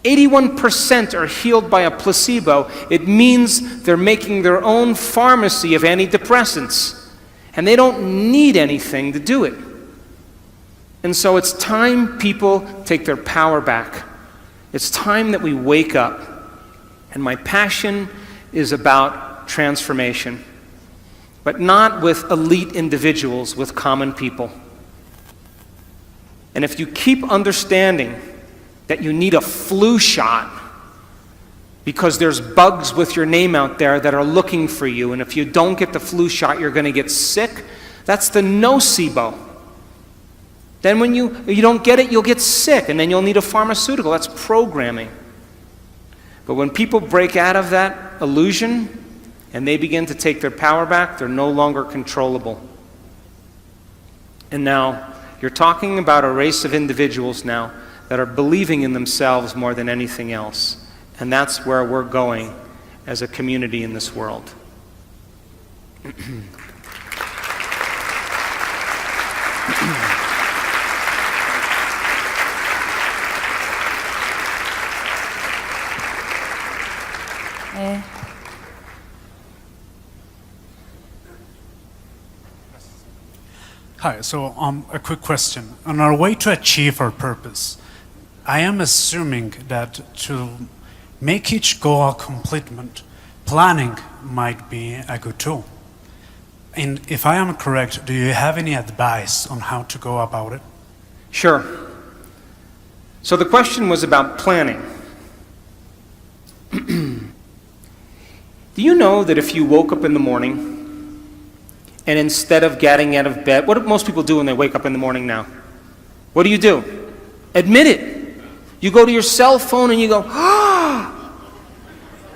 81% are healed by a placebo, it means they're making their own pharmacy of antidepressants. And they don't need anything to do it. And so it's time people take their power back. It's time that we wake up. And my passion is about transformation, but not with elite individuals, with common people. And if you keep understanding that you need a flu shot because there's bugs with your name out there that are looking for you, and if you don't get the flu shot, you're going to get sick, that's the nocebo. Then when you don't get it, you'll get sick, and then you'll need a pharmaceutical. That's programming. But when people break out of that illusion and they begin to take their power back, they're no longer controllable. And now, you're talking about a race of individuals now that are believing in themselves more than anything else. And that's where we're going as a community in this world. Hi, so a quick question. On our way to achieve our purpose, I am assuming that to make each goal a completement, planning might be a good tool. And if I am correct, do you have any advice on how to go about it? Sure. So the question was about planning. Do you know that if you woke up in the morning and instead of getting out of bed, what do most people do when they wake up in the morning now? What do? Admit it. You go to your cell phone and you go,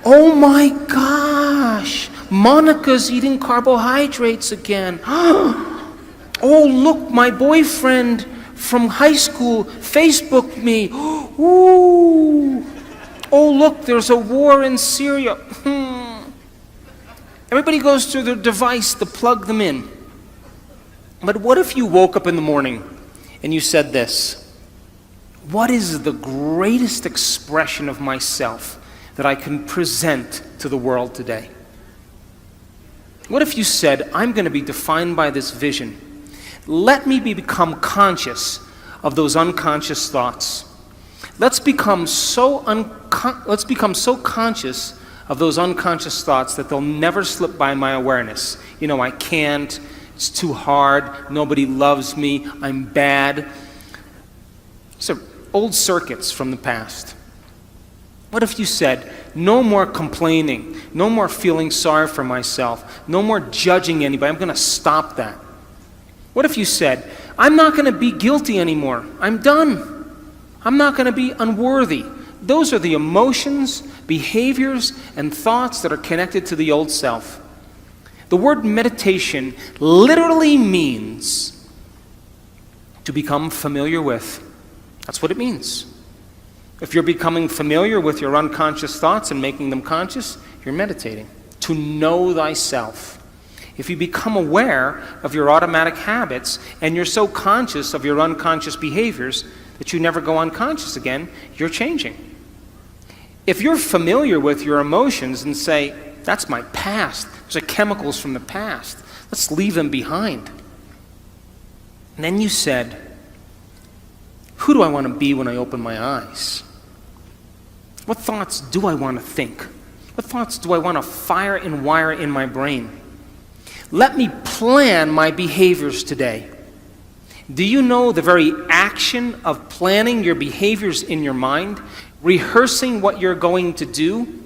oh my gosh, Monica's eating carbohydrates again. Oh, look, my boyfriend from high school Facebooked me. Ooh. Oh, look, there's a war in Syria. Everybody goes to their device to plug them in. But what if you woke up in the morning and you said this? What is the greatest expression of myself that I can present to the world today? What if you said, I'm going to be defined by this vision. Let me become conscious of those unconscious thoughts. Let's become so conscious of those unconscious thoughts that they'll never slip by my awareness. You know, I can't, it's too hard, nobody loves me, I'm bad. So, old circuits from the past. What if you said, no more complaining, no more feeling sorry for myself, no more judging anybody, I'm going to stop that. What if you said, I'm not going to be guilty anymore, I'm done. I'm not going to be unworthy. Those are the emotions, behaviors, and thoughts that are connected to the old self. The word meditation literally means to become familiar with. That's what it means. If you're becoming familiar with your unconscious thoughts and making them conscious, you're meditating. To know thyself. If you become aware of your automatic habits and you're so conscious of your unconscious behaviors that you never go unconscious again, you're changing. If you're familiar with your emotions and say, that's my past, those are chemicals from the past, let's leave them behind. And then you said, who do I want to be when I open my eyes? What thoughts do I want to think? What thoughts do I want to fire and wire in my brain? Let me plan my behaviors today. Do you know the very action of planning your behaviors in your mind, rehearsing what you're going to do?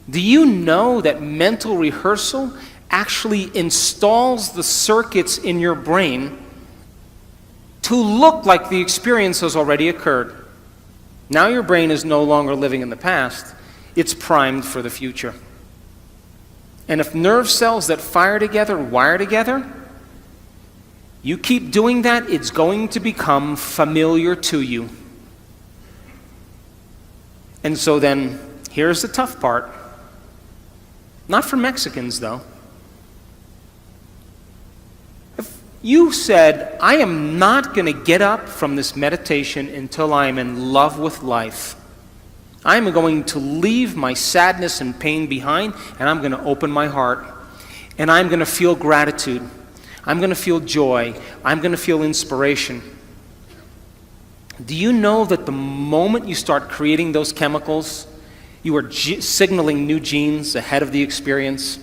Do you know that mental rehearsal actually installs the circuits in your brain to look like the experience has already occurred? Now your brain is no longer living in the past, it's primed for the future. And if nerve cells that fire together wire together, you keep doing that, it's going to become familiar to you. And so then, here's the tough part. Not for Mexicans, though. If you said, I am not going to get up from this meditation until I am in love with life. I'm going to leave my sadness and pain behind, and I'm going to open my heart. And I'm going to feel gratitude. I'm going to feel joy. I'm going to feel inspiration. Do you know that the moment you start creating those chemicals, you are signaling new genes ahead of the experience?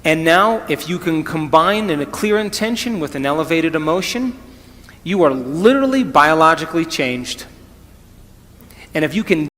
And now, if you can combine in a clear intention with an elevated emotion, you are literally biologically changed. And if you can